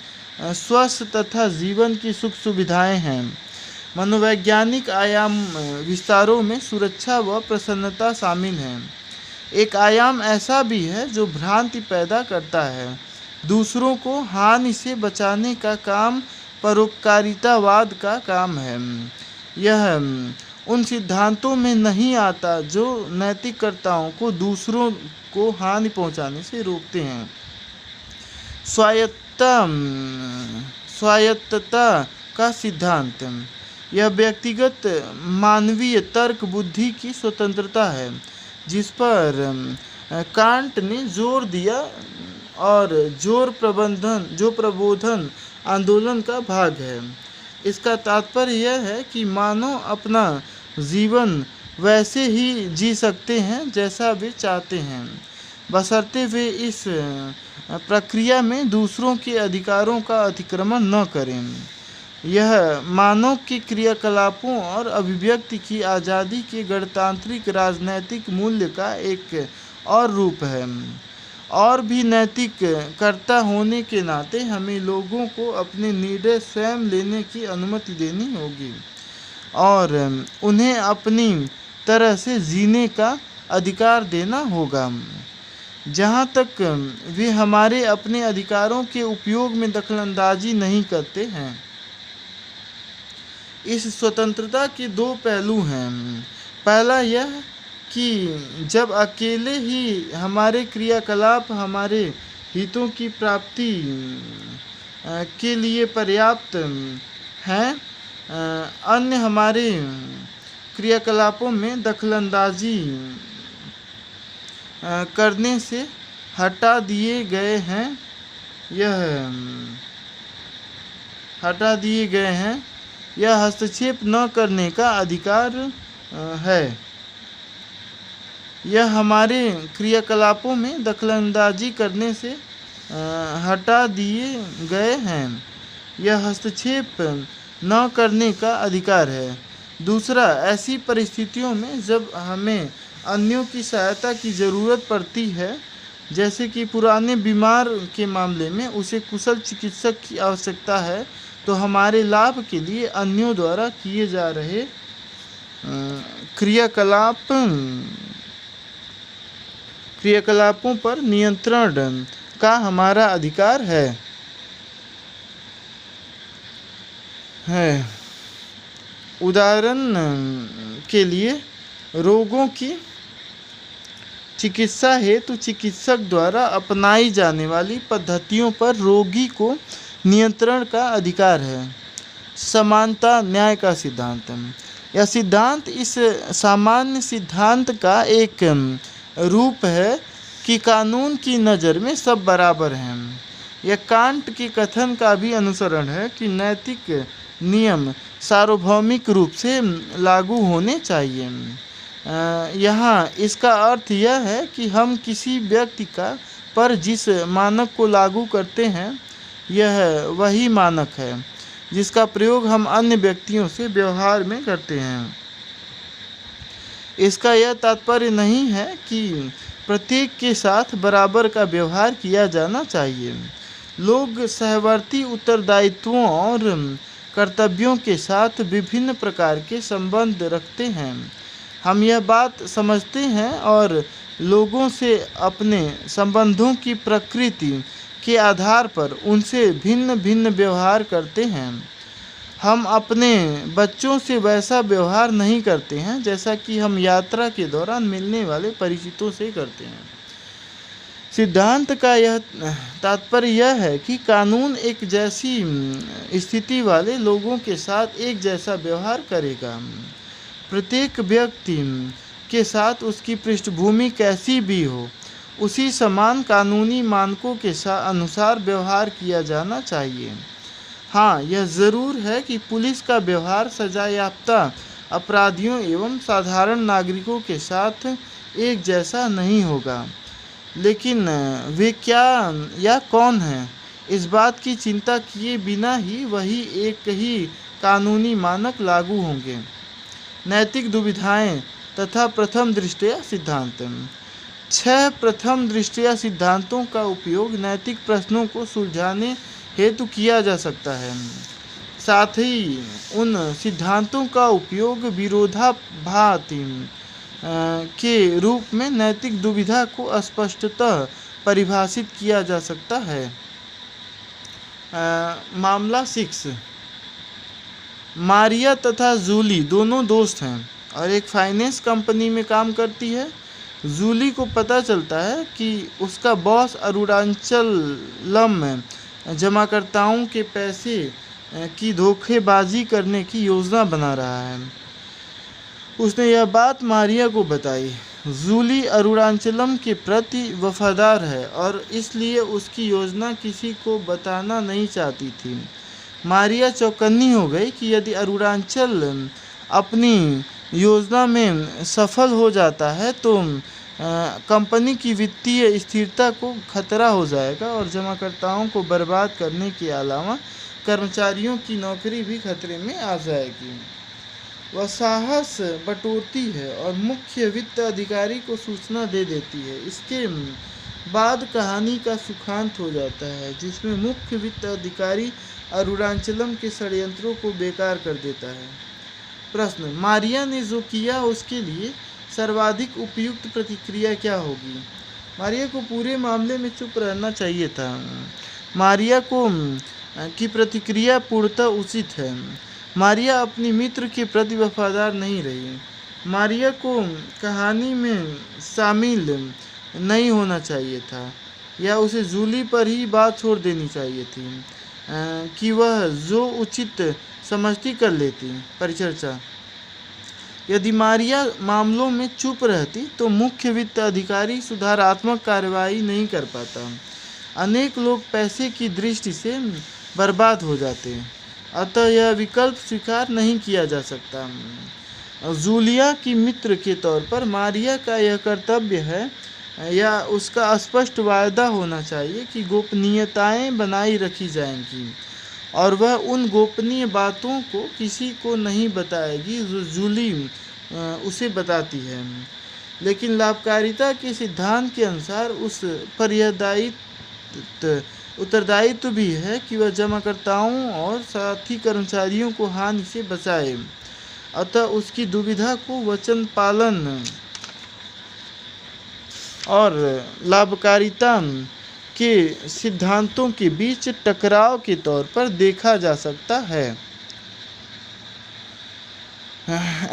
स्वस्थ तथा जीवन की सुख सुविधाएं हैं। मनोवैज्ञानिक आयाम विस्तारों में सुरक्षा व प्रसन्नता शामिल है। एक आयाम ऐसा भी है जो भ्रांति पैदा करता है। दूसरों को हानि से बचाने का काम परोपकारितावाद का काम है। यह उन सिद्धांतों में नहीं आता जो नैतिककर्ताओं को दूसरों को हानि पहुंचाने से रोकते हैं। स्वायत्तता का सिद्धांत, यह व्यक्तिगत मानवीय तर्क बुद्धि की स्वतंत्रता है जिस पर कांट ने जोर दिया और जो प्रबोधन आंदोलन का भाग है। इसका तात्पर्य यह है कि मानव अपना जीवन वैसे ही जी सकते हैं जैसा वे चाहते हैं, बशर्ते वे इस प्रक्रिया में दूसरों के अधिकारों का अतिक्रमण न करें। यह मानव के क्रियाकलापों और अभिव्यक्ति की आज़ादी के गणतांत्रिक राजनैतिक मूल्य का एक और रूप है। और भी नैतिक कर्ता होने के नाते हमें लोगों को अपने निर्णय स्वयं लेने की अनुमति देनी होगी और उन्हें अपनी तरह से जीने का अधिकार देना होगा। जहाँ तक वे हमारे अपने अधिकारों के उपयोग में दखलंदाजी नहीं करते हैं। इस स्वतंत्रता के दो पहलू हैं। पहला यह कि जब अकेले ही हमारे क्रियाकलाप हमारे हितों की प्राप्ति के लिए पर्याप्त हैं, अन्य हमारे क्रियाकलापों में दखलंदाजी करने से हटा दिए गए हैं। यह हस्तक्षेप न करने का अधिकार है। यह हमारे क्रियाकलापों में दखलंदाजी करने से हटा दिए गए हैं। यह हस्तक्षेप न करने का अधिकार है। दूसरा, ऐसी परिस्थितियों में जब हमें अन्यों की सहायता की ज़रूरत पड़ती है, जैसे कि पुराने बीमार के मामले में उसे कुशल चिकित्सक की आवश्यकता है, तो हमारे लाभ के लिए अन्यों द्वारा किए जा रहे क्रियाकलापों पर नियंत्रण का हमारा अधिकार है। उदाहरण के लिए, रोगों की चिकित्सा हेतु चिकित्सक द्वारा अपनाई जाने वाली पद्धतियों पर रोगी को नियंत्रण का अधिकार है। समानता न्याय का सिद्धांत, यह सिद्धांत इस सामान्य सिद्धांत का एक रूप है कि कानून की नज़र में सब बराबर हैं। यह कांट के कथन का भी अनुसरण है कि नैतिक नियम सार्वभौमिक रूप से लागू होने चाहिए। यहाँ इसका अर्थ यह है कि हम किसी व्यक्ति पर जिस मानक को लागू करते हैं, यह वही मानक है जिसका प्रयोग हम अन्य व्यक्तियों से व्यवहार में करते हैं। इसका यह तात्पर्य नहीं है कि प्रत्येक के साथ बराबर का व्यवहार किया जाना चाहिए। लोग सहवर्ती उत्तरदायित्वों और कर्तव्यों के साथ विभिन्न प्रकार के संबंध रखते हैं। हम यह बात समझते हैं और लोगों से अपने संबंधों की प्रकृति के आधार पर उनसे भिन्न भिन्न व्यवहार करते हैं। हम अपने बच्चों से वैसा व्यवहार नहीं करते हैं जैसा कि हम यात्रा के दौरान मिलने वाले परिचितों से करते हैं। सिद्धांत का यह तात्पर्य यह है कि कानून एक जैसी स्थिति वाले लोगों के साथ एक जैसा व्यवहार करेगा। प्रत्येक व्यक्ति के साथ उसकी पृष्ठभूमि कैसी भी हो, उसी समान कानूनी मानकों के अनुसार व्यवहार किया जाना चाहिए। हाँ, यह ज़रूर है कि पुलिस का व्यवहार सजा याफ्ता अपराधियों एवं साधारण नागरिकों के साथ एक जैसा नहीं होगा, लेकिन वे क्या या कौन हैं, इस बात की चिंता किए बिना ही वही एक ही कानूनी मानक लागू होंगे। नैतिक दुविधाएं तथा प्रथम दृष्टया सिद्धांत, 6 प्रथम दृष्टया सिद्धांतों का उपयोग नैतिक प्रश्नों को सुलझाने हेतु किया जा सकता है। साथ ही उन सिद्धांतों का उपयोग विरोधाभासी के रूप में नैतिक दुविधा को स्पष्टतः परिभाषित किया जा सकता है। मामला 6। मारिया तथा जूली दोनों दोस्त हैं और एक फाइनेंस कंपनी में काम करती है। जूली को पता चलता है कि उसका बॉस अरुणाचलम में जमाकर्ताओं के पैसे की धोखेबाजी करने की योजना बना रहा है। उसने यह बात मारिया को बताई। जूली अरुणाचलम के प्रति वफादार है और इसलिए उसकी योजना किसी को बताना नहीं चाहती थी। मारिया चौकन्नी हो गई कि यदि अरुणाचल अपनी योजना में सफल हो जाता है तो कंपनी की वित्तीय स्थिरता को खतरा हो जाएगा और जमाकर्ताओं को बर्बाद करने के अलावा कर्मचारियों की नौकरी भी खतरे में आ जाएगी। वह साहस बटोरती है और मुख्य वित्त अधिकारी को सूचना दे देती है। इसके बाद कहानी का सुखांत हो जाता है, जिसमें मुख्य वित्त अधिकारी अरुणाचलम के षड्यंत्रों को बेकार कर देता है। प्रश्न: मारिया ने जो किया उसके लिए सर्वाधिक उपयुक्त प्रतिक्रिया क्या होगी? मारिया को पूरे मामले में चुप रहना चाहिए था। मारिया की प्रतिक्रिया पूर्णतः उचित है। मारिया अपनी मित्र के प्रति वफादार नहीं रही। मारिया को कहानी में शामिल नहीं होना चाहिए था या उसे जूली पर ही बात छोड़ देनी चाहिए थी कि वह जो उचित समझती कर लेती। परिचर्चा: यदि मारिया मामलों में चुप रहती तो मुख्य वित्त अधिकारी सुधारात्मक कार्रवाई नहीं कर पाता। अनेक लोग पैसे की दृष्टि से बर्बाद हो जाते, अतः यह विकल्प स्वीकार नहीं किया जा सकता। जूलिया की मित्र के तौर पर मारिया का यह कर्तव्य है या उसका स्पष्ट वायदा होना चाहिए कि गोपनीयताएं बनाई रखी जाएंगी और वह उन गोपनीय बातों को किसी को नहीं बताएगी जो जूली उसे बताती है। लेकिन लाभकारिता के सिद्धांत के अनुसार उस पर यह उत्तरदायित्व भी है कि वह जमाकर्ताओं और साथी कर्मचारियों को हानि से बचाए। अतः उसकी दुविधा को वचन पालन और लाभकारिता के सिद्धांतों के बीच टकराव के तौर पर देखा जा सकता है।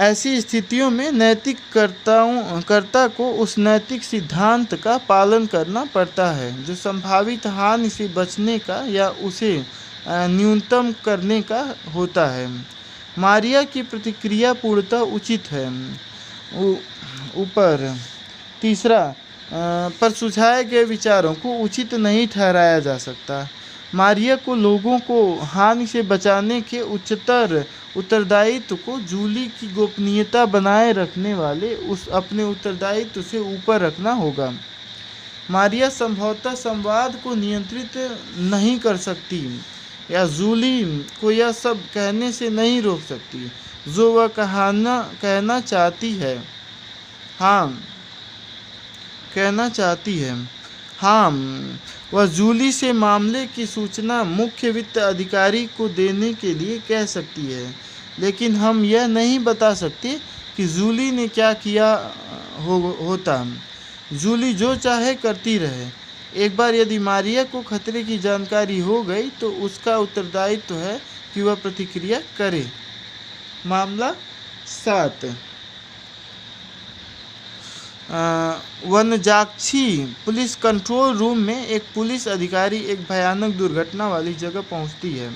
ऐसी स्थितियों में नैतिक कर्ता को उस नैतिक सिद्धांत का पालन करना पड़ता है जो संभावित हानि से बचने का या उसे न्यूनतम करने का होता है। मारिया की प्रतिक्रिया पूर्णतः उचित है। ऊपर तीसरा पर सुझाए गए विचारों को उचित नहीं ठहराया जा सकता। मारिया को लोगों को हानि से बचाने के उच्चतर उत्तरदायित्व को जूली की गोपनीयता बनाए रखने वाले उस अपने उत्तरदायित्व से ऊपर रखना होगा। मारिया संभवतः संवाद को नियंत्रित नहीं कर सकती या जूली को यह सब कहने से नहीं रोक सकती जो वह कहना चाहती है। वह जूली से मामले की सूचना मुख्य वित्त अधिकारी को देने के लिए कह सकती है, लेकिन हम यह नहीं बता सकते कि जूली ने क्या किया होता। जूली जो चाहे करती रहे। एक बार यदि मारिया को खतरे की जानकारी हो गई तो उसका उत्तरदायित्व है कि वह प्रतिक्रिया करे। मामला 7। वनजाक्षी पुलिस कंट्रोल रूम में एक पुलिस अधिकारी एक भयानक दुर्घटना वाली जगह पहुंचती है।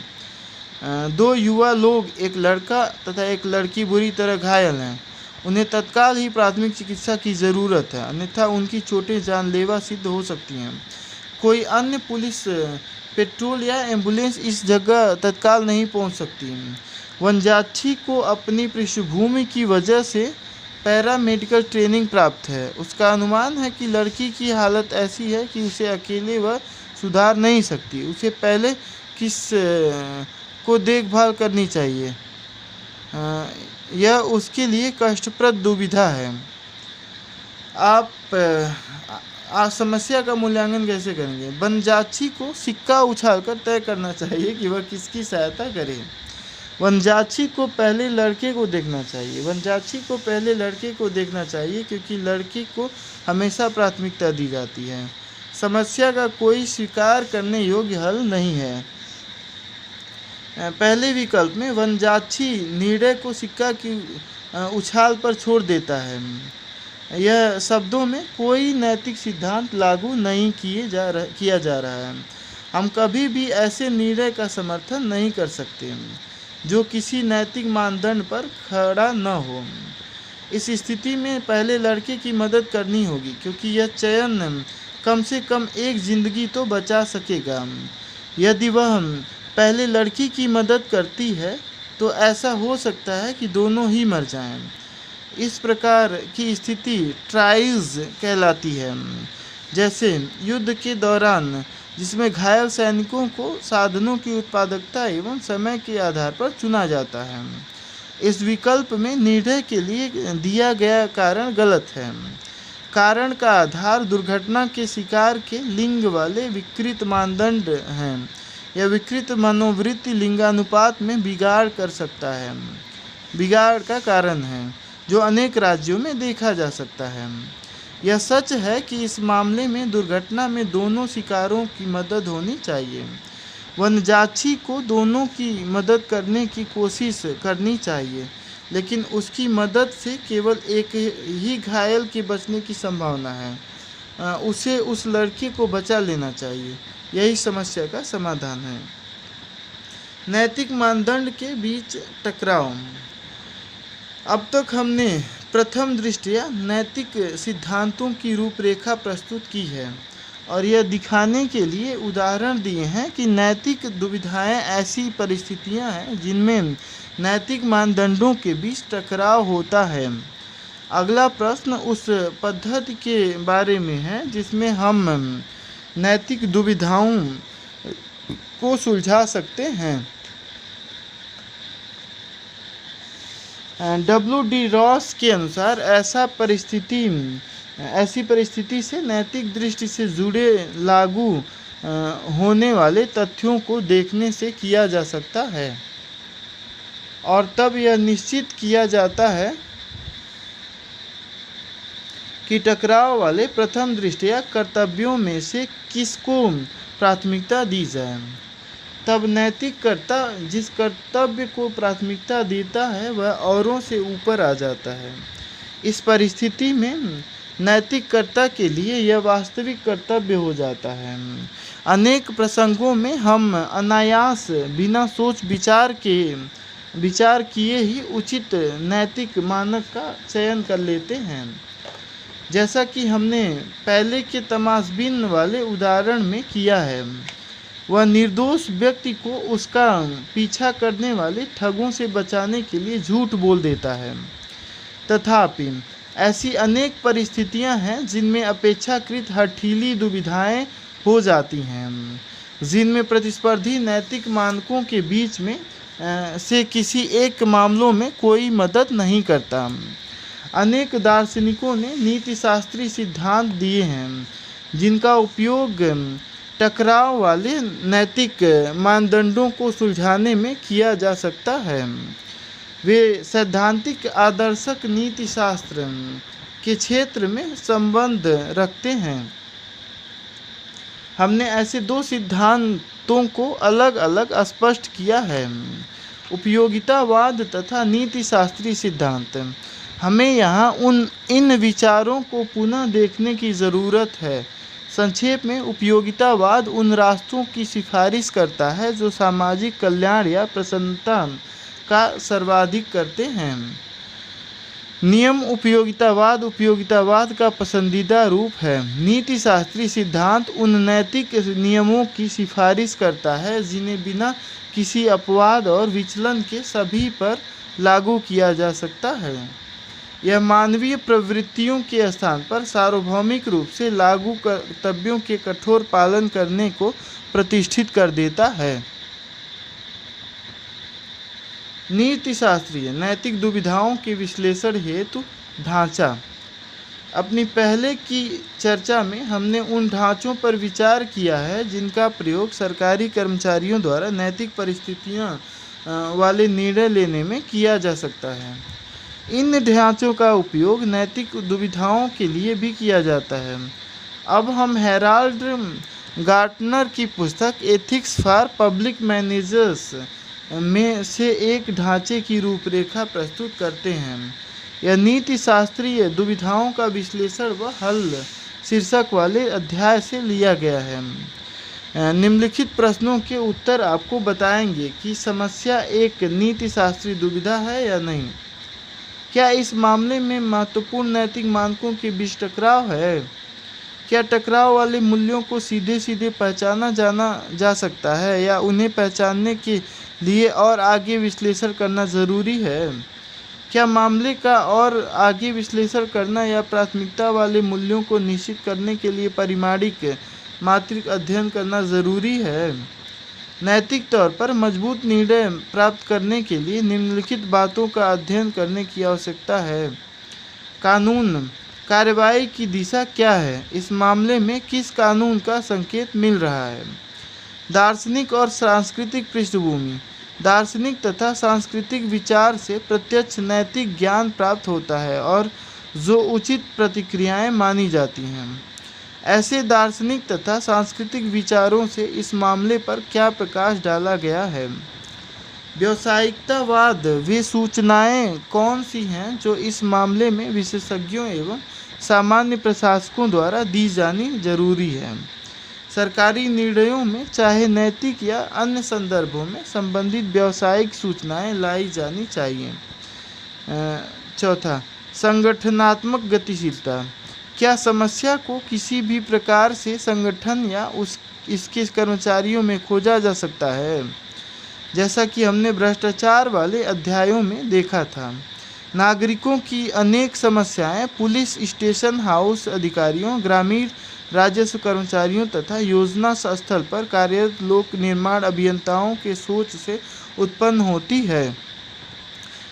2 युवा लोग, एक लड़का तथा एक लड़की, बुरी तरह घायल हैं। उन्हें तत्काल ही प्राथमिक चिकित्सा की ज़रूरत है, अन्यथा उनकी चोटें जानलेवा सिद्ध हो सकती हैं। कोई अन्य पुलिस पेट्रोल या एम्बुलेंस इस जगह तत्काल नहीं पहुंच सकती। वनजाक्षी को अपनी पृष्ठभूमि की वजह से पैरामेडिकल ट्रेनिंग प्राप्त है। उसका अनुमान है कि लड़की की हालत ऐसी है कि उसे अकेले वह सुधार नहीं सकती। उसे पहले किस को देखभाल करनी चाहिए, यह उसके लिए कष्टप्रद दुविधा है। समस्या का मूल्यांकन कैसे करेंगे? वनजाक्षी को सिक्का उछालकर तय करना चाहिए कि वह किसकी सहायता करे। वनजाक्षी को पहले लड़के को देखना चाहिए। वनजाक्षी को पहले लड़के को देखना चाहिए क्योंकि लड़के को हमेशा प्राथमिकता दी जाती है। समस्या का कोई स्वीकार करने योग्य हल नहीं है। पहले विकल्प में वनजाक्षी निर्णय को सिक्का की उछाल पर छोड़ देता है। यह शब्दों में कोई नैतिक सिद्धांत लागू नहीं किया जा रहा है। हम कभी भी ऐसे निर्णय का समर्थन नहीं कर सकते जो किसी नैतिक मानदंड पर खड़ा न हो। इस स्थिति में पहले लड़के की मदद करनी होगी क्योंकि यह चयन कम से कम एक जिंदगी तो बचा सकेगा। यदि वह पहले लड़की की मदद करती है तो ऐसा हो सकता है कि दोनों ही मर जाएं। इस प्रकार की स्थिति ट्राइज कहलाती है, जैसे युद्ध के दौरान जिसमें घायल सैनिकों को साधनों की उत्पादकता एवं समय के आधार पर चुना जाता है। इस विकल्प में निर्णय के लिए दिया गया कारण गलत है। कारण का आधार दुर्घटना के शिकार के लिंग वाले विकृत मानदंड हैं। यह विकृत मनोवृत्ति लिंगानुपात में बिगाड़ कर सकता है, बिगाड़ का कारण है जो अनेक राज्यों में देखा जा सकता है। यह सच है कि इस मामले में दुर्घटना में दोनों शिकारों की मदद होनी चाहिए। वनजाक्षी को दोनों की मदद करने की कोशिश करनी चाहिए, लेकिन उसकी मदद से केवल एक ही घायल के बचने की संभावना है। उसे उस लड़के को बचा लेना चाहिए। यही समस्या का समाधान है। नैतिक मानदंड के बीच टकराव। अब तक हमने प्रथम दृष्टया नैतिक सिद्धांतों की रूपरेखा प्रस्तुत की है और यह दिखाने के लिए उदाहरण दिए हैं कि नैतिक दुविधाएं ऐसी परिस्थितियां हैं जिनमें नैतिक मानदंडों के बीच टकराव होता है। अगला प्रश्न उस पद्धति के बारे में है जिसमें हम नैतिक दुविधाओं को सुलझा सकते हैं। W.D. रॉस के अनुसार ऐसी परिस्थिति से नैतिक दृष्टि से जुड़े लागू होने वाले तथ्यों को देखने से किया जा सकता है और तब यह निश्चित किया जाता है कि टकराव वाले प्रथम दृष्टया कर्तव्यों में से किसको प्राथमिकता दी जाए। तब नैतिक कर्ता जिस कर्तव्य को प्राथमिकता देता है वह औरों से ऊपर आ जाता है। इस परिस्थिति में नैतिक कर्ता के लिए यह वास्तविक कर्तव्य हो जाता है। अनेक प्रसंगों में हम अनायास बिना सोच विचार किए ही उचित नैतिक मानक का चयन कर लेते हैं। जैसा कि हमने पहले के तमाशबीन वाले उदाहरण में किया है, वह निर्दोष व्यक्ति को उसका पीछा करने वाले ठगों से बचाने के लिए झूठ बोल देता है। तथापि ऐसी अनेक परिस्थितियां हैं जिनमें अपेक्षाकृत हठीली दुविधाएं हो जाती हैं, जिनमें प्रतिस्पर्धी नैतिक मानकों के बीच में से किसी एक मामलों में कोई मदद नहीं करता। अनेक दार्शनिकों ने नीतिशास्त्री सिद्धांत दिए हैं जिनका उपयोग टकराव वाले नैतिक मानदंडों को सुलझाने में किया जा सकता है। वे सैद्धांतिक आदर्शक नीतिशास्त्र के क्षेत्र में संबंध रखते हैं। हमने ऐसे दो सिद्धांतों को अलग अलग स्पष्ट किया है, उपयोगितावाद तथा नीतिशास्त्री सिद्धांत। हमें यहाँ इन विचारों को पुनः देखने की ज़रूरत है। संक्षेप में, उपयोगितावाद उन रास्तों की सिफारिश करता है जो सामाजिक कल्याण या प्रसन्नता का सर्वाधिक करते हैं। नियम उपयोगितावाद का पसंदीदा रूप है। नीतिशास्त्री सिद्धांत उन नैतिक नियमों की सिफारिश करता है जिन्हें बिना किसी अपवाद और विचलन के सभी पर लागू किया जा सकता है। यह मानवीय प्रवृत्तियों के स्थान पर सार्वभौमिक रूप से लागू कर्तव्यों के कठोर पालन करने को प्रतिष्ठित कर देता है। नीतिशास्त्रीय नैतिक दुविधाओं के विश्लेषण हेतु ढांचा। अपनी पहले की चर्चा में हमने उन ढांचों पर विचार किया है जिनका प्रयोग सरकारी कर्मचारियों द्वारा नैतिक परिस्थितियां वाले निर्णय लेने में किया जा सकता है। इन ढांचों का उपयोग नैतिक दुविधाओं के लिए भी किया जाता है। अब हम हेराल्ड गार्टनर की पुस्तक एथिक्स फॉर पब्लिक मैनेजर्स में से एक ढांचे की रूपरेखा प्रस्तुत करते हैं। यह नीति शास्त्रीय दुविधाओं का विश्लेषण व हल शीर्षक वाले अध्याय से लिया गया है। निम्नलिखित प्रश्नों के उत्तर आपको बताएंगे कि समस्या एक नीति शास्त्रीय दुविधा है या नहीं। क्या इस मामले में महत्वपूर्ण नैतिक मानकों के बीच टकराव है? क्या टकराव वाले मूल्यों को सीधे सीधे पहचाना जाना जा सकता है या उन्हें पहचानने के लिए और आगे विश्लेषण करना ज़रूरी है? क्या मामले का और आगे विश्लेषण करना या प्राथमिकता वाले मूल्यों को निश्चित करने के लिए परिमाणिक मात्रिक अध्ययन करना ज़रूरी है? नैतिक तौर पर मजबूत निर्णय प्राप्त करने के लिए निम्नलिखित बातों का अध्ययन करने की आवश्यकता है। कानून कार्रवाई की दिशा क्या है? इस मामले में किस कानून का संकेत मिल रहा है? दार्शनिक और सांस्कृतिक पृष्ठभूमि दार्शनिक तथा सांस्कृतिक विचार से प्रत्यक्ष नैतिक ज्ञान प्राप्त होता है और जो उचित प्रतिक्रियाएं मानी जाती हैं। ऐसे दार्शनिक तथा सांस्कृतिक विचारों से इस मामले पर क्या प्रकाश डाला गया है? व्यावसायिकतावाद वे सूचनाएं कौन सी हैं जो इस मामले में विशेषज्ञों एवं सामान्य प्रशासकों द्वारा दी जानी जरूरी है? सरकारी निर्णयों में चाहे नैतिक या अन्य संदर्भों में संबंधित व्यावसायिक सूचनाएं लाई जानी चाहिए। चौथा, संगठनात्मक गतिशीलता क्या समस्या को किसी भी प्रकार से संगठन या इसके कर्मचारियों में खोजा जा सकता है? जैसा कि हमने भ्रष्टाचार वाले अध्यायों में देखा था, नागरिकों की अनेक समस्याएं पुलिस स्टेशन हाउस अधिकारियों, ग्रामीण राजस्व कर्मचारियों तथा योजना स्थल पर कार्यरत लोक निर्माण अभियंताओं के सोच से उत्पन्न होती है।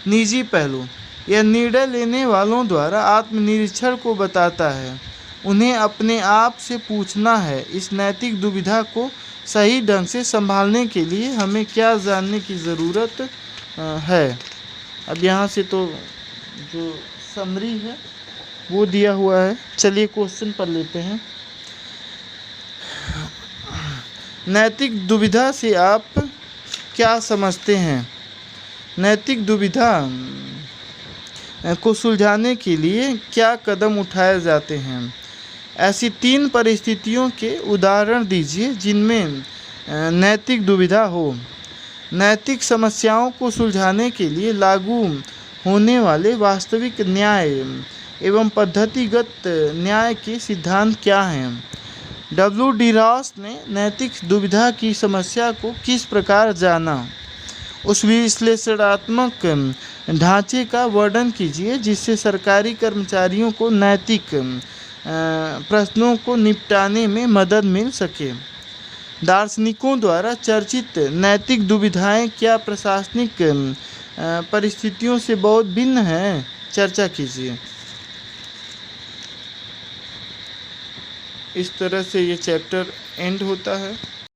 निजी पहलू यह निर्णय लेने वालों द्वारा आत्मनिरीक्षण को बताता है। उन्हें अपने आप से पूछना है, इस नैतिक दुविधा को सही ढंग से संभालने के लिए हमें क्या जानने की ज़रूरत है। अब यहाँ से तो जो समरी है वो दिया हुआ है। चलिए क्वेश्चन पर लेते हैं। नैतिक दुविधा से आप क्या समझते हैं? नैतिक दुविधा को सुलझाने के लिए क्या कदम उठाए जाते हैं? ऐसी 3 परिस्थितियों के उदाहरण दीजिए जिनमें नैतिक दुविधा हो। नैतिक समस्याओं को सुलझाने के लिए लागू होने वाले वास्तविक न्याय एवं पद्धतिगत न्याय के सिद्धांत क्या हैं? W.D. रॉस ने नैतिक दुविधा की समस्या को किस प्रकार जाना? उस विश्लेषणात्मक ढांचे का वर्णन कीजिए जिससे सरकारी कर्मचारियों को नैतिक प्रश्नों को निपटाने में मदद मिल सके। दार्शनिकों द्वारा चर्चित नैतिक दुविधाएं क्या प्रशासनिक परिस्थितियों से बहुत भिन्न हैं? चर्चा कीजिए। इस तरह से ये चैप्टर एंड होता है।